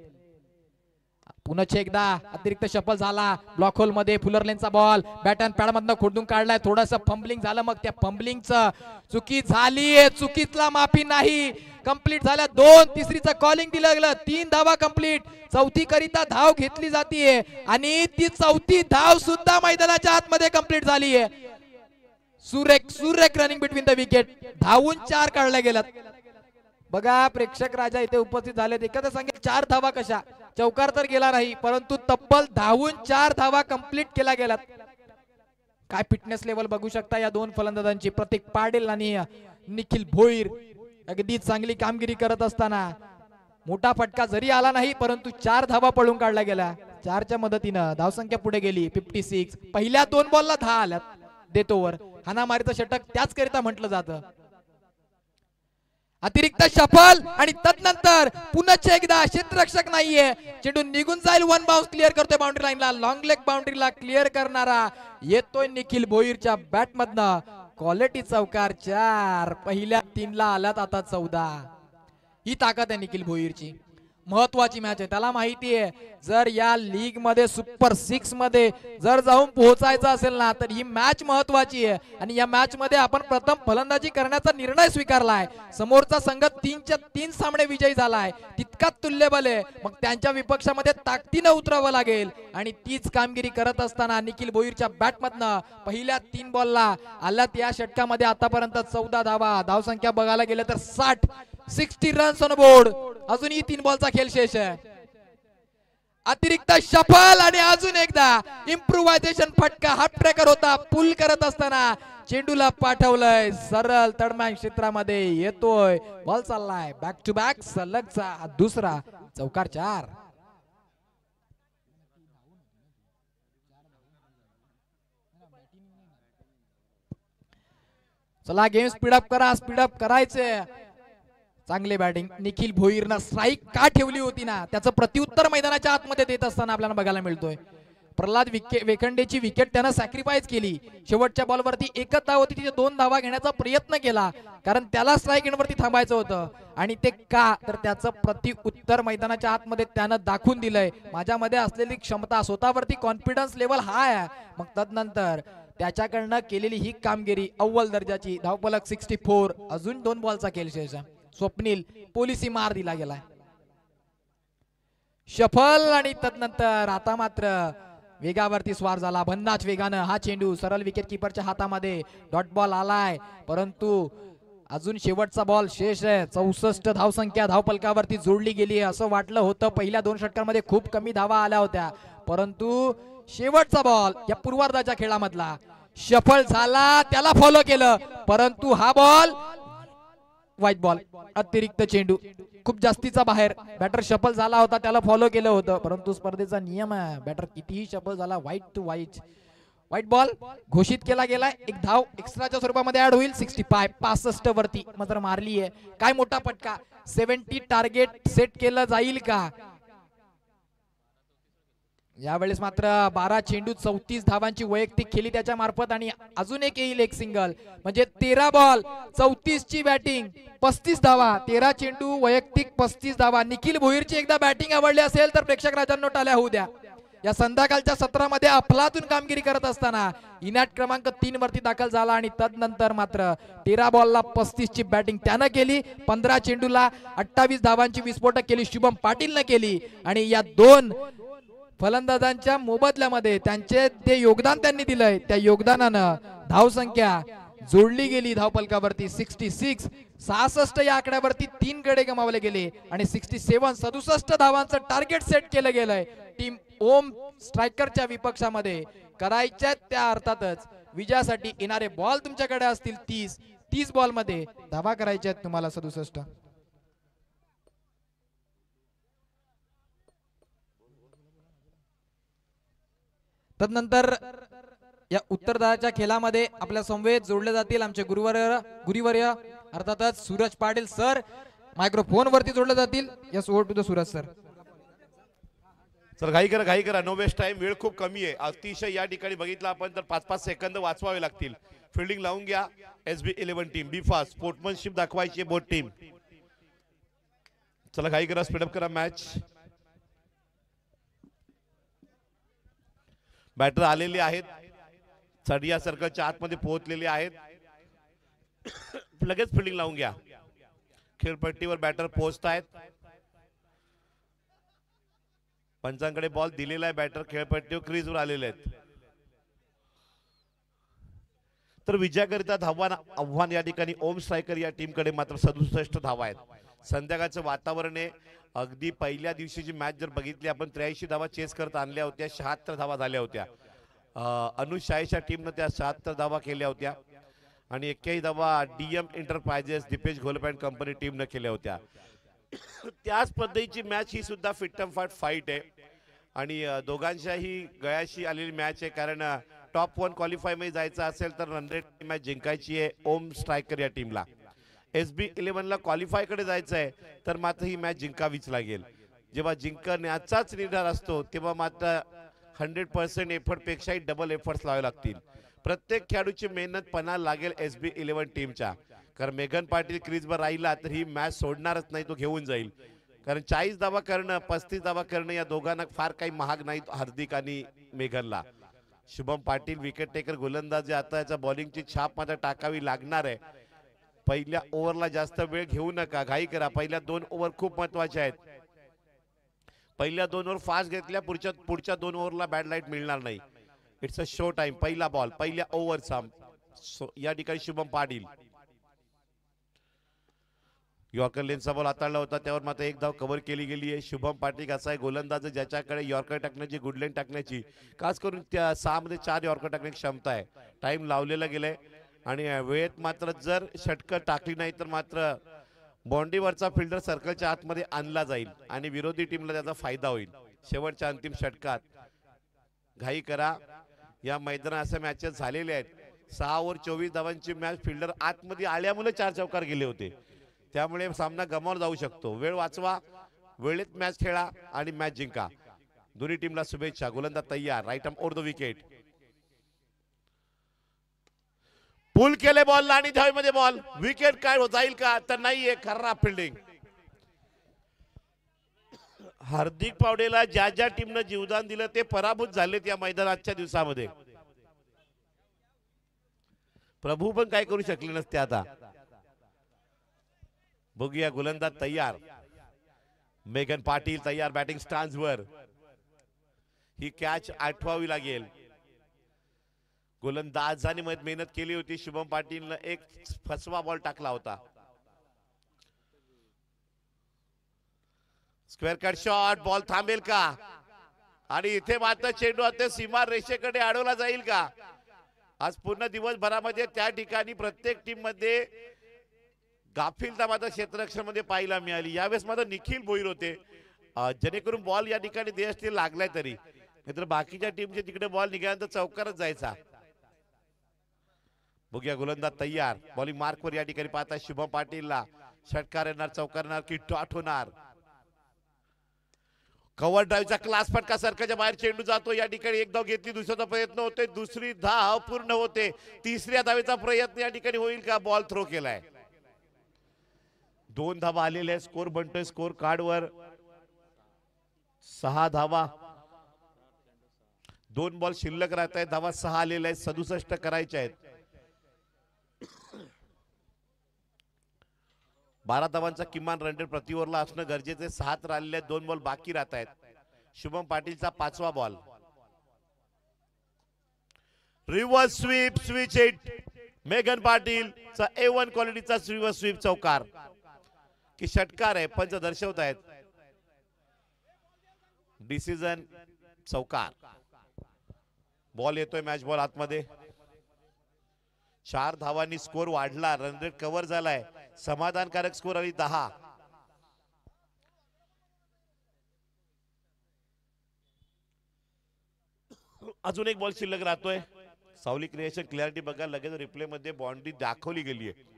A: पुन्हा एकदा अतिरिक्त सफल झाला. ब्लॉक होल मध्ये फुलरलेनचा बॉल बॅट अँड पॅड मधनं खोडून काढलाय. थोडंसं फंबलिंग झालं, मग त्या फंबलिंगचं चुकी झाली. चुकीतला माफी नाही. कंप्लीट झाल्या 2. तिसरीचं कॉलिंग दिलं गेलं. 3 धावा कंप्लीट. चौथी करिता धाव घेतली जातीये आणि ती चौथी धाव सुद्धा मैदानाच्या आतमध्ये कंप्लीट झाली आहे. सुरेख रनिंग बिटवीन द विकेट. धावून 4 काढल्या गेल्यात. बघा प्रेक्षक राजा इथे उपस्थित झाले, एखादं सांगेल 4 धावा कशा, चौकार तर गेला नाही परंतु तब्बल धावून 4 धावा कंप्लीट केला गेलात. काय फिटनेस लेवल बघू शकता या दोन फलंदाजांची, प्रतीक पाटील आणि निखिल भोईर. अगदी चांगली कामगिरी करत असताना मोठा फटका जरी आला नाही परंतु 4 धावा पळून काढल्या गेल्या. 4च्या मदतीनं धावसंख्या पुढे गेली 56. पहिल्या 2 बॉलला 10 आल्यात देत ओव्हर. हाणामारीचं षटक त्याच करिता म्हटलं जातं. अतिरिक्त शफल आणि तदनंतर पुन्हा एकदा क्षेत्ररक्षक नाहीये, चेंडू निघून जाईल. 1 बाउन्स क्लिअर करतोय बाउंड्री लाईनला, लॉंग लेग बाउंड्रीला क्लिअर करणारा येतोय निखिल भोईरच्या बॅट मधनं. क्वालिटी चौकार 4. पहिल्या 3 ला आलात आता 14. ही ताकद आहे निखिल भोईरची. महत्वाची मॅच आहे, त्याला माहिती आहे जर या लीग मध्ये सुपर 6 मध्ये जर जाऊन पोहोचायचं असेल ना तर ही मॅच महत्वाची आहे. आणि या मॅच मध्ये आपण प्रथम फलंदाजी करण्याचा निर्णय स्वीकारलाय. समोरचा संघ 3च्या 3 सामने विजयी झालाय, तितकाच तुल्यबल आहे. मग त्यांच्या विपक्षामध्ये ताकदीनं उतरावं लागेल आणि तीच कामगिरी करत असताना निखिल भोईरच्या बॅटमधनं पहिल्या 3 बॉलला आल्यात या षटकामध्ये आतापर्यंत 14 धावा. धावसंख्या बघायला गेलं तर 60 रन्स ऑन बोर्ड. अजूनही 3 बॉलचा खेळ शेष आहे. अतिरिक्त शफल आणि अजून एकदा इम्प्रोव्हायझेशन फटका. हाफ ट्रॅकर होता, पुल करत असताना चेंडूला पाठवलंय सरळ तडमॅन क्षेत्रामध्ये. येतोय बॉल, चाललाय बॅक टू बॅक, सलगचा दुसरा चौकार 4. चला गेम स्पीडअप करा, स्पीडअप करायचे. चांगले बॅटिंग. निखिल भोईरनं स्ट्राईक का ठेवली होती ना त्याचं प्रत्युत्तर मैदानाच्या आतमध्ये देत असताना आपल्याला बघायला मिळतोय. प्रल्हाद वेखंडेची विकेट त्यानं सॅक्रिफाईस केली. शेवटच्या बॉलवरती एकच धाव होती, तिथे 2 धावा घेण्याचा प्रयत्न केला कारण त्याला स्ट्राईक एंडवरती थांबायचं होतं. आणि ते का तर त्याचं प्रत्युत्तर मैदानाच्या आतमध्ये त्यानं दाखवून दिलंय. माझ्यामध्ये असलेली क्षमता, स्वतःवरती कॉन्फिडन्स लेवल हाय आहे. मग तदनंतर त्याच्याकडनं केलेली ही कामगिरी अव्वल दर्जाची. धावफलक 64. अजून 2 बॉलचा खेळ शेष आहे. स्वप्नील पोलिसी मार दिला गेलाय. शफल आणि तदनंतर आता मात्र वेगावरती स्वार झाला भन्नाट वेगानं हा चेंडू. सरळ विकेट किपरच्या हातामध्ये डॉट बॉल आलाय परंतु अजून शेवटचा बॉल शेष आहे. 64 धावसंख्या धावफलकावरती जोडली गेली. असं वाटलं होतं पहिल्या 2 षटकांमध्ये खूप कमी धावा आल्या होत्या परंतु शेवटचा बॉल या पूर्वार्धाच्या खेळामधला शफल झाला, त्याला फॉलो केलं परंतु हा बॉल व्हाईट बॉल. अतिरिक्त चेंडू खूप जास्तीचा बाहेर. बॅटर शफल झाला होता, त्याला फॉलो केलं होतं परंतु स्पर्धेचा नियम आहे बॅटर कितीही शफल झाला wide to wide. Wide ball घोषित केला गेलाय. 1 धाव एक्स्ट्राच्या स्वरूपामध्ये ऍड होईल. 65 वरती मात्र मारली आहे. काय मोठा फटका. 70 टार्गेट सेट केलं जाईल का यावेळेस. मात्र 12 चेंडू 34 धावांची वैयक्तिक खेळी त्याच्या मार्फत आणि अजून एक येईल एक सिंगल. म्हणजे 13 बॉल 34 ची बॅटिंग 35 धावा. 13 चेंडू वैयक्तिक 35 धावा. निखिल भोईरची एकदा बॅटिंग आवडली असेल तर प्रेक्षक राजांनो टाळ्या होऊ द्या. या संध्याकाळच्या सत्रामध्ये अफलातून कामगिरी करत असताना इनॅट क्रमांक 3 वरती दाखल झाला आणि तदनंतर मात्र 13 बॉलला 35 ची बॅटिंग त्यानं केली. 15 चेंडूला 28 धावांची विस्फोटक केली शुभम पाटीलनं केली. आणि या 2 फलंदाजांच्या मोबदल्यामध्ये त्यांचे ते योगदान त्यांनी दिलंय त्या योगदानानं धावसंख्या जोडली गेली धावफलकावरती. 66 66 या आकड्यावरती 3 गडे गमावले गेले आणि 67 धावांचं टार्गेट सेट केलं गेलंय टीम ओम स्ट्रायकरच्या विपक्षामध्ये. करायच्या त्या अर्थातच विजयासाठी येणारे बॉल तुमच्याकडे असतील 30 बॉल मध्ये धावा करायच्या आहेत तुम्हाला 67. तदनंतर या उत्तरदाच्या खेळामध्ये आपल्या समवेत जोडले जातील आमचे गुरुवर्य अर्थातच सूरज पाटील सर मायक्रोफोन वरती जोडले जातील. Yes over to the Suraj sir.
B: Sir घाई करा नो वेस्ट टाइम. वेळ खूप कमी आहे अतिशय. या ठिकाणी बघितलं आपण तर 5-5 सेकंद वाचवावे लागतील. फिल्डिंग लावून घ्या. SB11 टीम बी फास्ट स्पोर्ट्समनशिप दाखवायची बोथ टीम. चला घाई करा, स्पीडअप करा मॅच. बॅटर आलेले आहेत, सडिया सर्कलच्या आतमध्ये पोहोचलेले आहेत. लगेच फिल्डिंग लावून घ्या. खेळपट्टीवर बॅटर पोहोचतायत. पंचांकडे बॉल दिलेला आहे. बॅटर खेळपट्टीवर क्रीजवर आलेले आहेत. तर विजयाकरिता आव्हान या ठिकाणी ओम स्ट्रायकर या टीमकडे मात्र 67 धावा आहेत. संध्याकाळचं वातावरण आहे. अगदी पहिल्या दिवशीची मॅच जर बघितली आपण 83 धावा चेस करत आणल्या होत्या, 76 धावा झाल्या होत्या. अनुज शाहीच्या टीमनं त्या 76 धावा केल्या होत्या आणि 81 धावा DM enterprises Dipesh Gholap and company टीमनं केल्या होत्या. त्याच पद्धतीची मॅच ही सुद्धा फिट अँड फाईट आहे आणि दोघांच्याही गळ्याशी आलेली मॅच आहे. कारण टॉप 1 क्वालिफाय मध्ये जायचं असेल तर 100 मॅच जिंकायची आहे ओम स्ट्रायकर या टीमला. SB11 क्वालिफाय कडे जायचं आहे तर मात्र ही मॅच जिंकावीच लागेल. जेव्हा जिंकण्याचाच निर्धार असतो तेव्हा मात्र 100% एफर्ट पेक्षाही डबल एफर्ट्स लावावे लागतील. प्रत्येक खेळाडूची मेहनत पणाला लागेल SB11 टीमच्या. कारण मेघन पाटील क्रीजवर राहिला तर ही मॅच सोडणारच नाही, तो घेऊन जाईल. कारण 40 धावा करणं 35 धावा करणं या दोघांना फार काही महाग नाही हार्दिक आणि मेघनला. शुभम पाटील विकेट टेकर गोलंदाज आता याचा बॉलिंगची छाप मात्र टाकावी लागणार आहे. पहिल्या ओव्हरला जास्त वेळ घेऊ नका, घाई करा. पहिल्या 2 ओव्हर खूप महत्वाच्या आहेत. पहिल्या 2 ओव्हर फास्ट घेतल्या पुढच्या 2 ओव्हरला बॅड लाईट मिळणार नाही. It's a show time. पहिला बॉल पहिल्या ओव्हरचा या ठिकाणी शुभम पाटील. यॉर्कर लेनचा बॉल हाताळला होता, त्यावर मात्र एक धाव कव्हर केली गेली आहे. शुभम पाटील असा आहे गोलंदाज ज्याच्याकडे यॉर्कर टाकण्याची गुडलेन टाकण्याची खास करून त्या 6 मध्ये 4 यॉर्कर टाकण्याची क्षमता आहे. टाइम लावलेला गेलाय आणि वेळेत मात्र जर षटकर टाकली नाही तर मात्र बाउंड्रीवरचा फिल्डर सर्कलच्या आतमध्ये आणला जाईल आणि विरोधी टीमला त्याचा फायदा होईल. शेवटच्या अंतिम षटकात घाई करा. या मैदानात अशा मॅचेस झालेल्या आहेत. 6 ओव्हर 24 धावांची मॅच फिल्डर आतमध्ये आल्यामुळे 4 चौकार गेले होते, त्यामुळे सामना गमावला जाऊ शकतो. वेळ वाचवा, वेळेत मॅच खेळा आणि मॅच जिंका. दोन्ही टीमला शुभेच्छा. गोलंदाज तयार. Right arm over the wicket. Pull केले बॉल आणि धावेमध्ये बॉल. विकेट काय जाईल का तर नाहीये. खराब फिल्डिंग. हार्दिक पावडेला ज्या ज्या टीमनं जीवदान दिलं ते पराभूत झालेत या मैदानाच्या दिवसामध्ये. प्रभू पण काय करू शकले नसते. आता बघूया. गोलंदाज तयार. मेघन पाटील तयार बॅटिंग स्टान्सवर. ही कॅच आठवावी लागेल. गोलंदाजाने मेहनत केली होती. शुभम पाटीलने एक फसवा बॉल टाकला होता. Square cut shot. बॉल थांबेल का आणि इथे मात्र चेंडू आता सीमा रेषेकडे अडवला जाईल का. आज पूर्ण दिवसभरामध्ये त्या ठिकाणी प्रत्येक टीम मध्ये गाफीलता मात्र क्षेत्ररक्षण मध्ये पाहायला मिळाली. यावेळेस मात्र निखिल भोईर होते, जेणेकरून बॉल या ठिकाणी देश लागलाय तरी, नाहीतर बाकीच्या टीमचे तिकडे बॉल निघाल्यानंतर चौकारच जायचा. बघूया. गोलंदाज तयार. बॉलिंग मार्कवर या ठिकाणी पाहता शुभम पाटीलला षटकार येणार, चौकार येणार की डॉट होणार. कव्हर ड्राईव्हचा क्लास फटका सर्कलच्या बाहेर चेंडू जातो. या ठिकाणी एक धाव घेतली, दुसऱ्याचा प्रयत्न होते, दुसरी धाव पूर्ण होते, तिसऱ्या धावेचा प्रयत्न या ठिकाणी होईल का. बॉल थ्रो केलाय. 2 धावा आलेल्या. स्कोर बनतोय स्कोर कार्डवर 6 धावा. 2 बॉल शिल्लक राहत आहेत. धावा 6 आलेल्या आहेत. 67 करायच्या आहेत. 12 धावांचा किमान रन रेट प्रति ओव्हरला असणं गरजेचे. 6 तर आलेले आहेत. 2 बॉल बाकी राहत आहेत. शुभम पाटीलचा 5वा ball. Reverse sweep. Switch hit. मेघन पाटीलचा A1 क्वालिटीचा रिव्हर्स स्वीप चौकार की षटकार आहे. पंच दर्शवत आहेत. डिसिजन चौकार. बॉल येतोय मॅच बॉल आतमध्ये. 4 धावांनी स्कोर वाढला. रन रेट कव्हर झालाय. समाधानकारक स्कोर आली 10. अजून एक बॉल शिल्लक राहतोय. सावली क्रिएशन क्लॅरिटी बघा. लगेच रिप्ले मध्ये बाउंड्री दाखवली गेली आहे.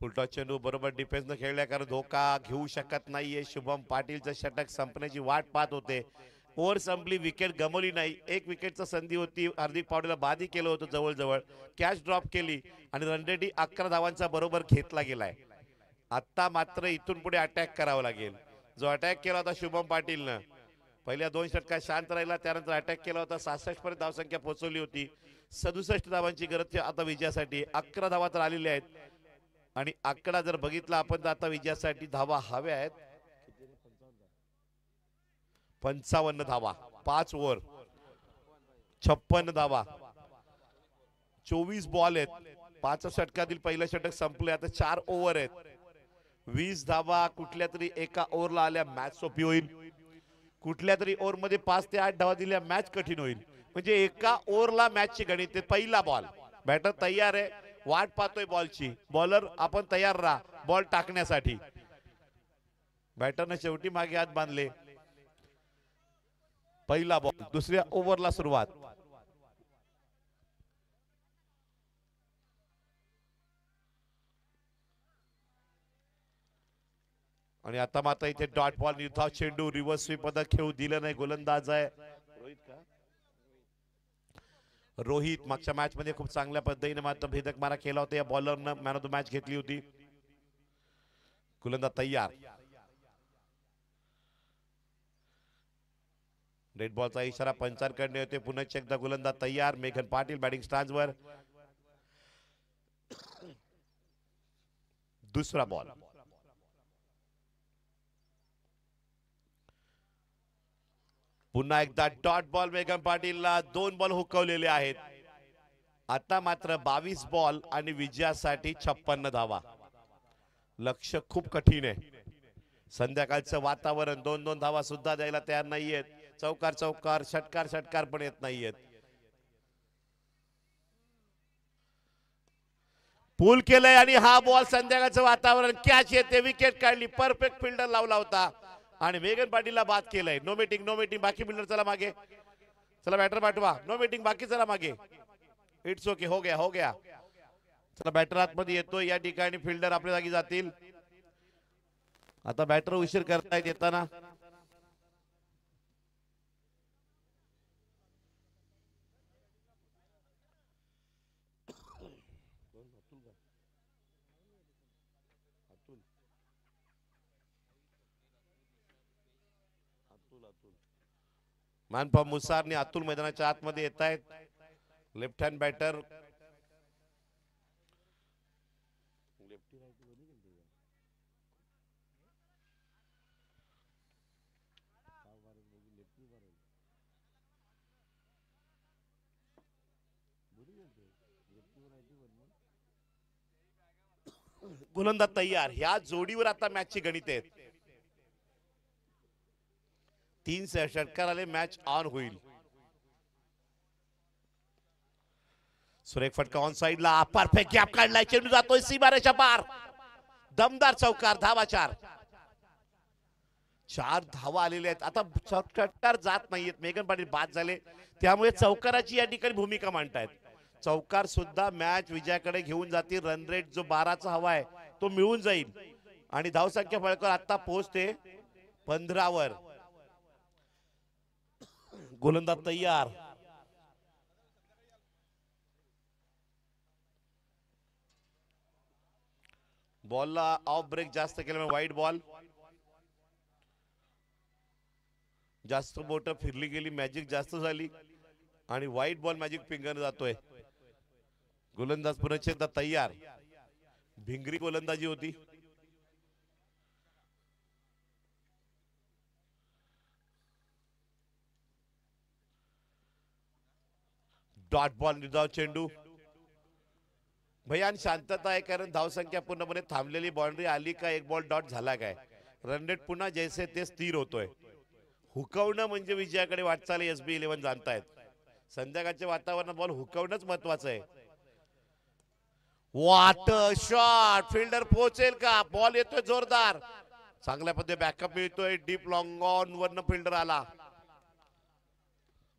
B: फुलटॉस चेंडू बरोबर डिफेन्स न खेळल्या कारण धोका घेऊ शकत नाहीये. शुभम पाटीलचं षटक संपण्याची वाट पाहत होते. ओव्हर संपली, विकेट गमवली नाही. एक विकेटची संधी होती. हार्दिक पावडेला बादी केलं होतं जवळजवळ. कॅच ड्रॉप केली आणि रन रेट 11 धावांचा बरोबर घेतला गेलाय. आता मात्र इथून पुढे अटॅक करावा लागेल. जो अटॅक केला होता शुभम पाटीलनं पहिल्या 2 षटकात शांत राहिला, त्यानंतर अटॅक केला होता. 66 पर्यंत धावसंख्या पोहोचवली होती. 67 धावांची गरज आता विजयासाठी. 11 धावा तर आलेल्या आहेत आणि आकडा जर बघितला आपण तर आता विजयासाठी धावा हव्या आहेत 55 धावा. 5 ओव्हर 56 धावा. 24 बॉल आहेत. 5 षटकातील पहिलं षटक संपले. आता 4 ओव्हर आहेत. 20 धावा कुठल्या तरी एका ओव्हरला आल्या मॅच सोपी होईल. कुठल्या तरी ओव्हर मध्ये 5 ते 8 धावा दिल्या मॅच कठीण होईल. म्हणजे एका ओव्हरला मॅचची गणित. पहिला बॉल, बॅटर तयार आहे, वाट पाहतोय बॉलची. बॉलर आपण तयार राहा बॉल टाकण्यासाठी. बॅटरने शेवटी मागे हात बांधले. पहिला बॉल, दुसऱ्या ओव्हरला सुरुवात. आणि आता मात्र इथे डॉट बॉल, निर्धाव चेंडू, रिव्हर्स स्वीप पदक खेळू दिलं नाही. गोलंदाज आहे रोहित. मागच्या मॅच मध्ये खूप चांगल्या पद्धतीने मात्र भेदक मारा केला होता. या बॉलरनं मॅन ऑफ द मॅच घेतली होती. गोलंदाज तयार. रेड बॉलचा इशारा पंचांकडे होते. पुन्हा एकदा गोलंदाज तयार. मेघन पाटील बॅटिंग स्टँडवर. दुसरा बॉल, पुन्हा एकदा डॉट बॉल. मेघन पाटीलला 2 बॉल हुकवलेले आहेत. आता मात्र 22 बॉल आणि विजयासाठी 56 धावा. लक्ष खूप कठीण आहे. संध्याकाळचं वातावरण 2-2 धावा सुद्धा द्यायला तयार नाहीयेत. चौकार चौकार, षटकार षटकार पण येत नाहीयेत. पूल केलंय आणि हा बॉल, संध्याकाळचं वातावरण, कॅच येते, विकेट काढली. परफेक्ट फिल्डर लावला होता आणि मेघन पाटीलला बाद केलंय. No meeting, no meeting. बाकी फिल्डर चला मागे, चला बॅटर पाठवा. नो मीटिंग, बाकी चला मागे. इट्स ओके, हो गया हो गया. चला बॅटर आतमध्ये येतोय. या ठिकाणी फिल्डर आपल्या जागी जातील. आता बॅटर उशीर करतायत येताना. मानपा मुसारने अतुल मैदानाच्या आतमध्ये येत आहेत. Left hand batter. गोलंदाज तयार. ह्या जोडीवर आता मॅचची गणित आहेत. 3 षटकार आले, मॅच ऑन होईल. सुरेख फटका ऑन साइडला. परफेक्ट गॅप काढलाय. चेंडू जातोय सीमारेषा पार. दमदार चौकार. धावा 4. 4 धावा आलेल्या आहेत. आता षटकार जात नाहीयेत. मेघन पाटील बाद झाले, त्यामुळे चौकाराची या ठिकाणी भूमिका मांडतायत. चौकार सुद्धा मॅच विजयाकडे घेऊन जातील. रन रेट जो 12चा हवा आहे तो मिळून जाईल आणि धावसंख्या फळकर आता पोहोचते 15 वर. गोलंदाज तयार. बॉलला ऑफ ब्रेक जास्त केल्यामुळे वाईड बॉल. जास्त बोट फिरली गेली, मॅजिक जास्त झाली आणि वाईट बॉल मॅजिक फिंगर जातोय. गोलंदाज पुन्हा एकदा तयार. भिंगरी गोलंदाजी होती. डॉट बॉल, निर्धाव चेंडू. भयान शांतता आहे, कारण धावसंख्या पूर्णपणे थांबलेली. बाउंड्री आली का, एक बॉल डॉट झाला काय, रन रेट पुन्हा जैसे ते स्थिर होतोय. हुकवणं म्हणजे विजयाकडे वाटचाल SB11 जाणतायत. संध्याकाळच्या वातावरणात बॉल हुकवणंच महत्वाचं आहे. वाट शॉट, फिल्डर पोहोचेल का. बॉल येतोय जोरदार, चांगल्या पद्धतीने बॅकअप मिळतोय. डीप लॉंग ऑन वरनं फिल्डर आला.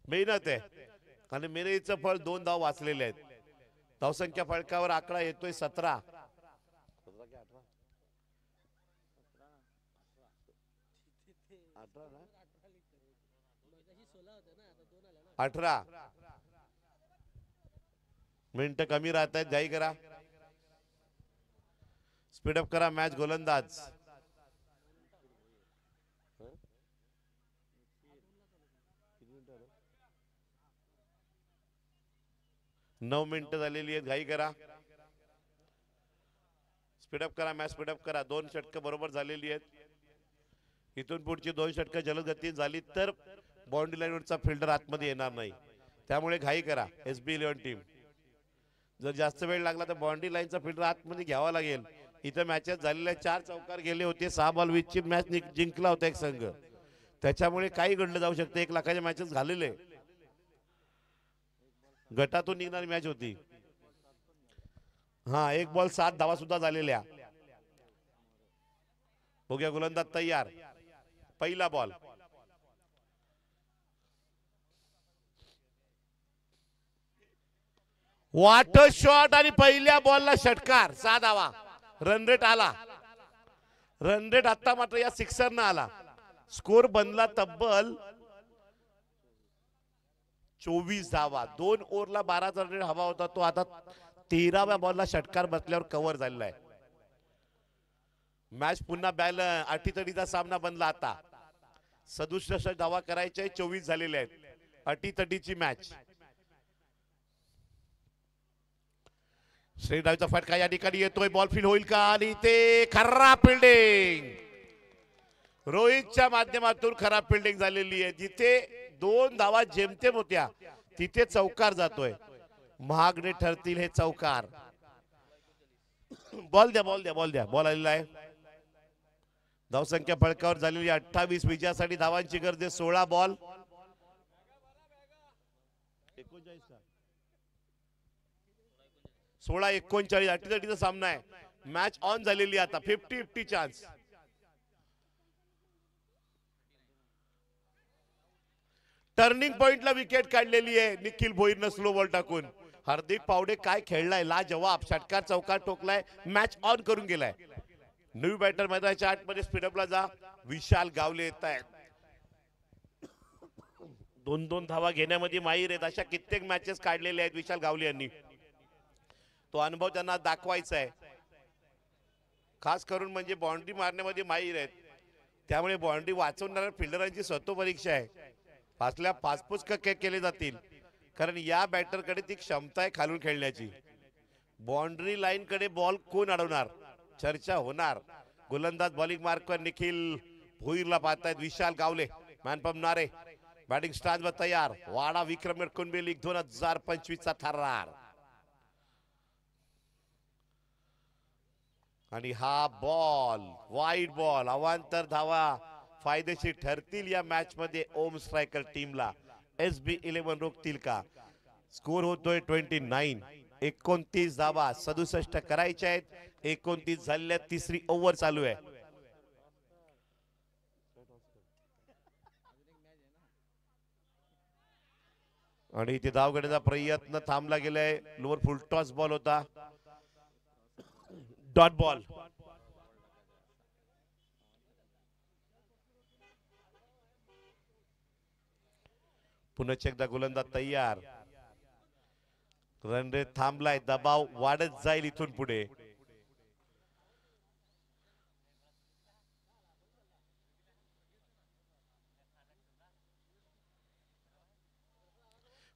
B: मेहनत आहे आणि मेहनतीचं फळ 2 धाव वाचलेले आहेत. धावसंख्या फळकावर आकडा येतोय 17. 18 मिनिटं कमी राहत आहेत. घाई करा, स्पीडअप करा मॅच. गोलंदाज 9 मिनिटं झालेली आहेत. घाई करा, स्पीडअप करा मॅच, स्पीडअप करा. 2 षटकं बरोबर झालेली आहेत. इथून पुढची 2 षटकं जलद गतीने झाली तर बाउंड्री लाईनवरचा फिल्डर आतमध्ये येणार नाही. त्यामुळे घाई करा SB11 टीम. जर जास्त वेळ लागला तर बाउंड्री लाईनचा फिल्डर आतमध्ये घ्यावा लागेल. इथं मॅचेस झालेल्या 4 चौकार गेले होते, 6 बॉल 20 ची मॅच जिंकला होता एक संघ. त्याच्यामुळे काही घडलं जाऊ शकतं. 1 लाखाच्या मॅचेस झालेले, गटातून निघणारी मॅच होती. हा 1 बॉल 7 धावा सुद्धा झालेल्या. बघूया गोलंदाज तयार. पहिला बॉल वॉटर शॉट आणि पहिल्या बॉलला षटकार. 6 धावा. रन रेट आला. रन रेट आता मात्र या सिक्सर न आला. स्कोर बनला तब्बल 24 धावा. 2 ओव्हरला 12 रन रेट हवा होता, तो आता 13व्या बॉलला षटकार बसल्यावर कव्हर झालेला आहे. मॅच पुन्हा अटीतटीचा सामना बनला. आता 67 धावा करायच्या, 24 झालेले आहेत. अटीतटीची मॅच. श्रीरावचा फटका या ठिकाणी येतोय. बॉल फील्ड होईल का? आणि ते खराब फिल्डिंग. रोहितच्या माध्यमातून खराब फिल्डिंग झालेली आहे. जिथे 2 धावा जेमतेम होत्या तिथे चौकार जातोय. महागडे ठरतील हे चौकार. बॉल द्या, बॉल द्या, बॉल द्या. बॉल आलेला आहे. धावसंख्या फळकावर झालेली 28. विजयासाठी धावांची गरज आहे. 16 बॉल 16-39. अटीतटीचा सामना आहे. मॅच ऑन झालेली आता. 50-50 चान्स. टर्निंग पॉइंटला विकेट काढलेली आहे निखिल भोईरनं स्लो बॉल टाकून. हार्दिक पावडे काय खेळलाय, लाजवाब. षटकार चौकार टोकलाय, मॅच ऑन करून गेलाय. नवी बॅटर मैदानाच्या आतमध्ये स्पीडअपला जा. विशाल गावले येत आहेत. 2-2 धावा घेण्यामध्ये माहीर आहेत. अशा कित्येक मॅचेस काढलेल्या आहेत विशाल गावले यांनी. तो अनुभव त्यांना दाखवायचा आहे. खास करून म्हणजे बाउंड्री मारण्यामध्ये माहीर आहेत. त्यामुळे बाउंड्री वाचवणाऱ्या फिल्डरांची स्वतः परीक्षा आहे. फासल्या फासफूस केले जातील, कारण या बॅटरकडे ती क्षमता आहे खालून खेळण्याची. बाउंड्री लाईन कडे बॉल कोण अडवणार, चर्चा होणार. गोलंदाज बॉलिंग मार्कवर निखिल भोईरला पाहतायत. विशाल गावले मॅनपम नारे बॅटिंग स्टार्ट वर तयार. वाडा विक्रम कुणबी लीग 2025 चा ठरणार. आणि हा बॉल वाईड बॉल. अवांतर धावा फायदेशीर ठरतील या मॅच मध्ये ओम स्ट्रायकर टीमला. SB11 रोखतील का? स्कोर होतोय 29. 29 धावा 67 करायच्या आहेत. 29 झालेल्या. तिसरी ओव्हर चालू आहे. आणि इथे धाव घेण्याचा प्रयत्न थांबला गेलाय. लोअर फुल टॉस बॉल होता. Dot ball. पुन्हा एकदा गोलंदाज तयार. रन रेट थांबलाय. दबाव वाढत जाईल इथून पुढे.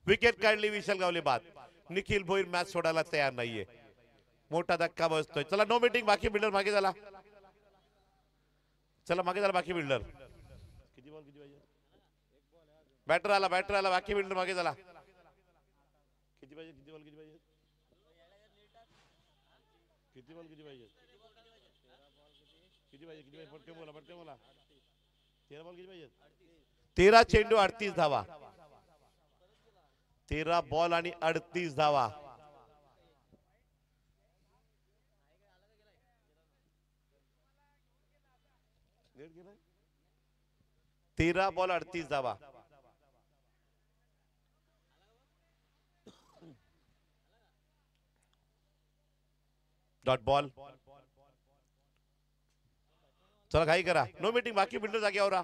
B: विकेट काढली विशाल गावले बाद. निखिल भोईर मॅच सोडायला तयार नाहीये. मोठा धक्का बसतोय. चला नो मीटिंग. बाकी बिल्डर मागे झाला. चला मागे झाला बाकी बिल्डर. किती बॉल किती पाहिजे? बॅटर आला, बॅटर आला. बाकी बिल्डर मागे झाला. किती पाहिजे? किती बॉल किती पाहिजे? किती बॉल किती पाहिजे? किती पाहिजे? किती पाहिजे? पटके बोला, पटके बोला. 13 बॉल किती पाहिजे? 13 चेंडू 38 धावा. 13 बॉल आणि 38 धावा. तेरा बॉल 38 धावा. Dot ball. चला घाई करा. No meeting. बाकी बिल्डर जागेवर राहा.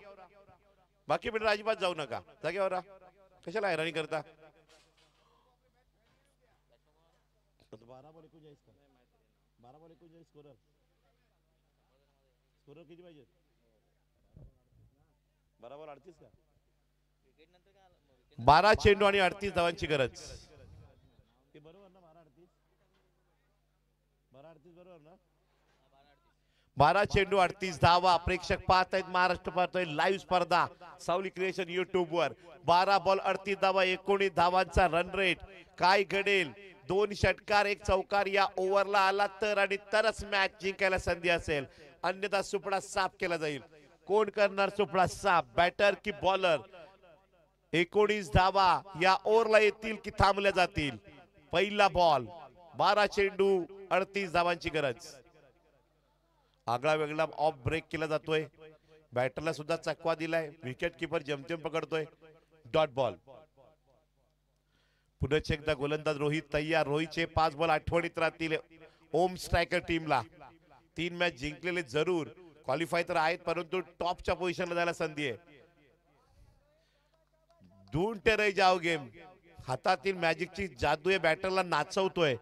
B: बाकी बिल्डर अजिबात जाऊ नका. जागेवर राहा. कशाला हैराणी करता? 12 बॉल 39 का? 12 बॉल 39 स्कोरर. स्कोरर किती पाहिजे? 12 बॉल 38 का? 12 चेंडू आणि 38 धावांची गरज. ते बरोबर ना? 12-38 बरोबर ना? 12 चेंडू 38 धावा. प्रेक्षक पाहत आहेत. महाराष्ट्र पाहतोय लाईव्ह स्पर्धा सावली क्रिएशन युट्यूब वर. 12 बॉल 38 धावा. 19 धावांचा रन रेट. काय घडेल? 2 षटकार 1 चौकार या ओव्हरला आला तर आणि तरच मॅच जिंकायला संधी असेल, अन्यथा सुपडा साफ केला जाईल. कोण करणार सुपडा साफ, बॅटर की बॉलर? 19 धावा या ओव्हरला येतील की थांबल्या जातील? पहिला बॉल, 12 चेंडू 38 धावांची गरज. आगळा वेगळा ऑफ ब्रेक केला जातोय, बॅटरला सुद्धा चकवा दिलाय, विकेट किपर जमतेम पकडतोय. Dot ball. पुढे एकदा गोलंदाज रोहित तयार. रोहितचे 5 बॉल आठवणीत राहतील ओम स्ट्रायकर टीमला. 3 मॅच जिंकलेले जरूर, क्वालिफाय तर आहेत, परंतु टॉपच्या पोझिशनला जायला संधी आहे. ढूंढते रही जाओ गेम. हातातील मॅजिकची जादू आहे, बॅटरला नाचवतोय.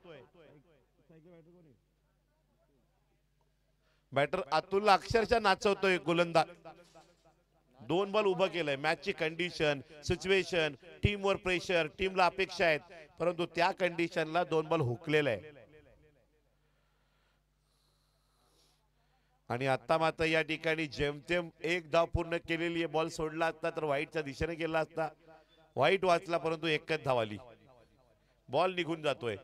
B: बॅटर अतुलला अक्षरशः नाचवतोय गोलंदाज. 2 बॉल उभं केलंय. मॅचची कंडिशन, सिच्युएशन, टीमवर प्रेशर, टीमला अपेक्षा आहेत, परंतु त्या कंडिशनला 2 बॉल हुकलेला आहे. आणि आता मात्र या ठिकाणी जेमतेम 1 धाव पूर्ण केलेली आहे. बॉल सोडला असता तर व्हाईटच्या दिशेने गेला असता, व्हाईट वाचला, परंतु एकच धाव आली. बॉल निघून जातोय.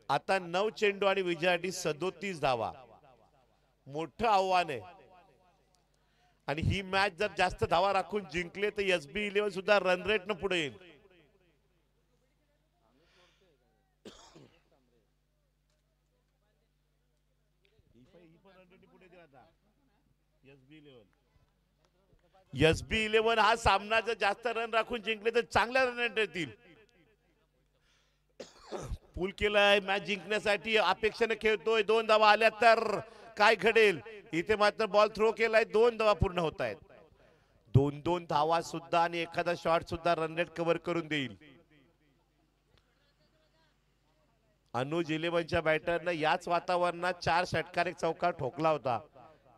B: आता 9 चेंडू आणि विजयासाठी 37 धावा. मोठं आव्हान आहे. आणि ही मॅच जर जास्त धावा राखून जिंकले तर SB11 सुद्धा रन रेट न पुढे येईल. SB11 हा सामना जर जास्त रन राखून जिंकले तर चांगल्या रन रेट येतील. पूल केलाय मॅच जिंकण्यासाठी, अपेक्षेने खेळतोय. 2 धावा आल्या तर काय घडेल? इथे मात्र बॉल थ्रो केलाय, 2 धावा पूर्ण होत आहेत. 2-2 धावा सुद्धा आणि एखादा शॉट सुद्धा रन रेट कव्हर करून देईल. अनुज 11च्या बॅटरनं याच वातावरणात 4 षटकार 1 चौकार ठोकला होता.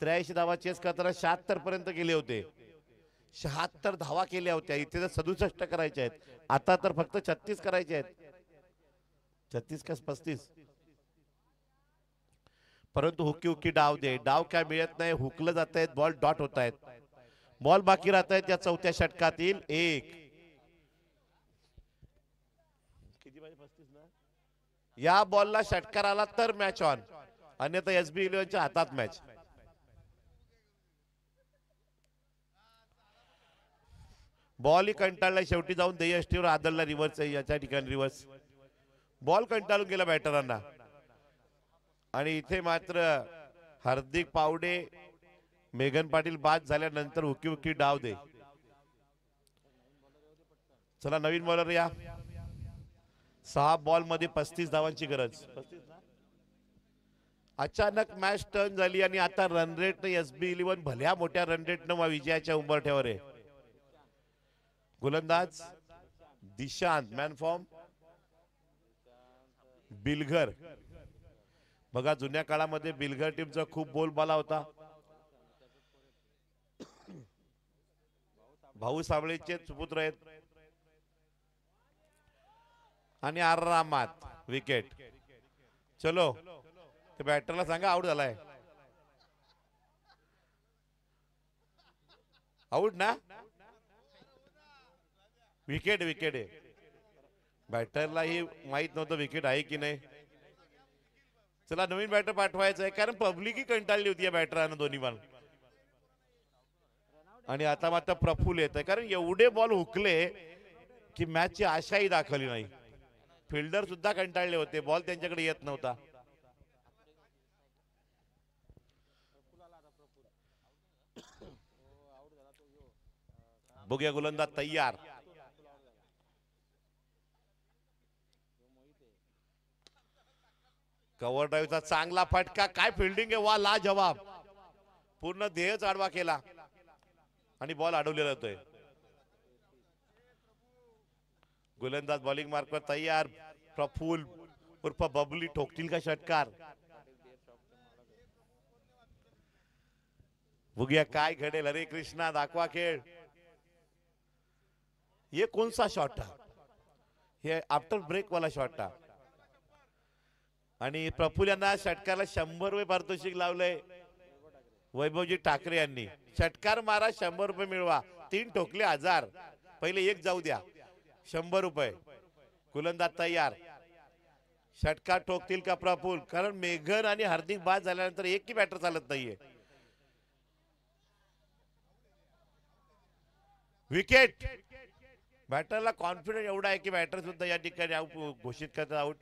B: 83 धावा चेस करताना 76 पर्यंत गेले होते. 76 धावा केल्या होत्या. इथे तर 67 करायच्या आहेत, आता तर फक्त 36 करायचे आहेत. 36 का 35. परंतु हुकी डाव दे, डाव काय मिळत नाही, हुकलं जात आहेत, बॉल डॉट होत आहेत. बॉल बाकी राहत आहेत या 4थ्या षटकातील. 1 या बॉलला षटकार आला तर मॅच ऑन, अन्यथा SB11च्या हातात मॅच. बॉल ही कंटाळला, शेवटी जाऊन देयष्टीवर आदळला. रिव्हर्स याच्या ठिकाणी रिव्हर्स बॉल कंटाळून गेला बॅटरांना. आणि इथे मात्र हार्दिक पावडे, मेघन पाटील बाद झाल्यानंतर हुकी डाव दे. चला नवीन बॉलर या. 6 बॉल मध्ये 35 धावांची गरज. अचानक मॅच टर्न झाली आणि आता रन रेट SB11 भल्या मोठ्या रन रेट न विजयाच्या उंबरठ्यावर आहे. गोलंदाज दिशांत, मॅन फॉर्म बिलघर. बघा जुन्या काळामध्ये बिलघर टीमचा खूप बोलबाला होता. भाऊ साबळेचे सुपुत्र आहेत. आणि आरामात विकेट. चलो ते बॅटरला सांगा आउट झालाय. आउट ना, विकेट विकेट आहे. बॅटरलाही माहित नव्हतं विकेट आहे की नाही. चला नवीन बॅटर पाठवायचं आहे, कारण पब्लिक ही कंटाळली होती या बॅटरानं दोन्ही बॉल. आणि आता मात्र प्रफुल्ल येत आहे, कारण एवढे बॉल हुकले की मॅचची आशाही दाखवली नाही. फिल्डर सुद्धा कंटाळले होते, बॉल त्यांच्याकडे येत नव्हता. बघूया गोलंदाज तयार. कव्हर ड्राईव्हचा चांगला फटका, काय फिल्डिंग आहे वा, ला जवाब. पूर्ण देहच आडवा केला आणि बॉल अडवलेला होतोय. गोलंदाज बॉलिंग मार्कवर तयार. प्रफुल्ल उर्फ बबली ठोकतील का षटकार? बघूया काय घडेल. हरे कृष्णा, दाखवा खेळ. ये कौन सा शॉट था? हे आफ्टर ब्रेक वाला शॉट था. आणि प्रफुल्ल यांना षटकारला 100 रुपये पारितोषिक लावलंय वैभवजी ठाकरे यांनी. षटकार मारा 100 रुपये मिळवा. 3 ठोकले 1000. पहिले 1 जाऊ द्या. 100 रुपये. गोलंदाज तयार. षटकार ठोकतील का प्रफुल, कारण मेघन आणि हार्दिक बाद झाल्यानंतर एकही बॅटर चालत नाहीये. विकेट. बॅटरला कॉन्फिडन्स एवढा आहे की बॅटर सुद्धा या ठिकाणी आउट घोषित करतात. आउट.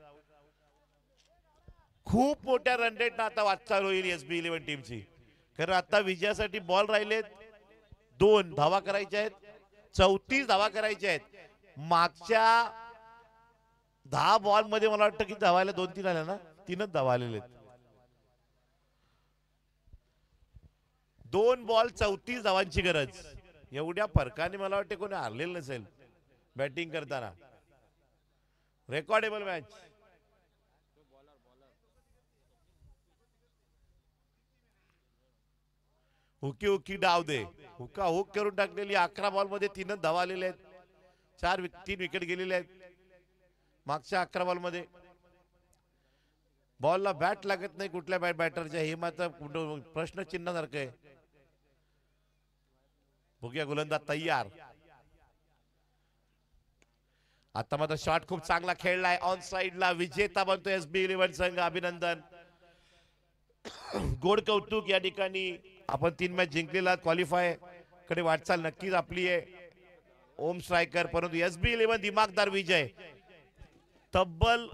B: खूप मोठ्या रन रेट आता वाटचाल होईल SB 11 टीमची, कारण आता विजयासाठी बॉल राहिलेत 2 धावा करायच्या आहेत, 34 धावा करायच्या आहेत. मागच्या 10 बॉल मध्ये मला वाटतं की धावायला 2-3 आल्या ना, 3च धावा आलेले आहेत. 2 बॉल 34 धावांची गरज. एवढ्या फरकाने मला वाटते कोणी हारलेलं नसेल बॅटिंग करताना. रेकॉर्डेबल मॅच. हुकी हुकी डाव दे. हुका हुक करून टाकलेली. 11 बॉल मध्ये 3च धावा आलेले आहेत. 3 विकेट गेलेले आहेत मागच्या 11 बॉल मध्ये. बॉलला बॅट लागत नाही कुठल्या बॅटरच्या, हे मात्र प्रश्नचिन्ह सारखं आहे. बघूया गोलंदाज तयार. आता मात्र शॉट खूप चांगला खेळलाय ऑन साइडला. विजेता बनतो SB 11 संघ. अभिनंदन, गोड कौतुक. या ठिकाणी आपण 3 मॅच जिंकलेला, क्वालिफाय कडे वाटचाल नक्कीच आपली आहे. ओम स्ट्रायकर, परंतु SB 11 दिमागदार विजय. तब्बल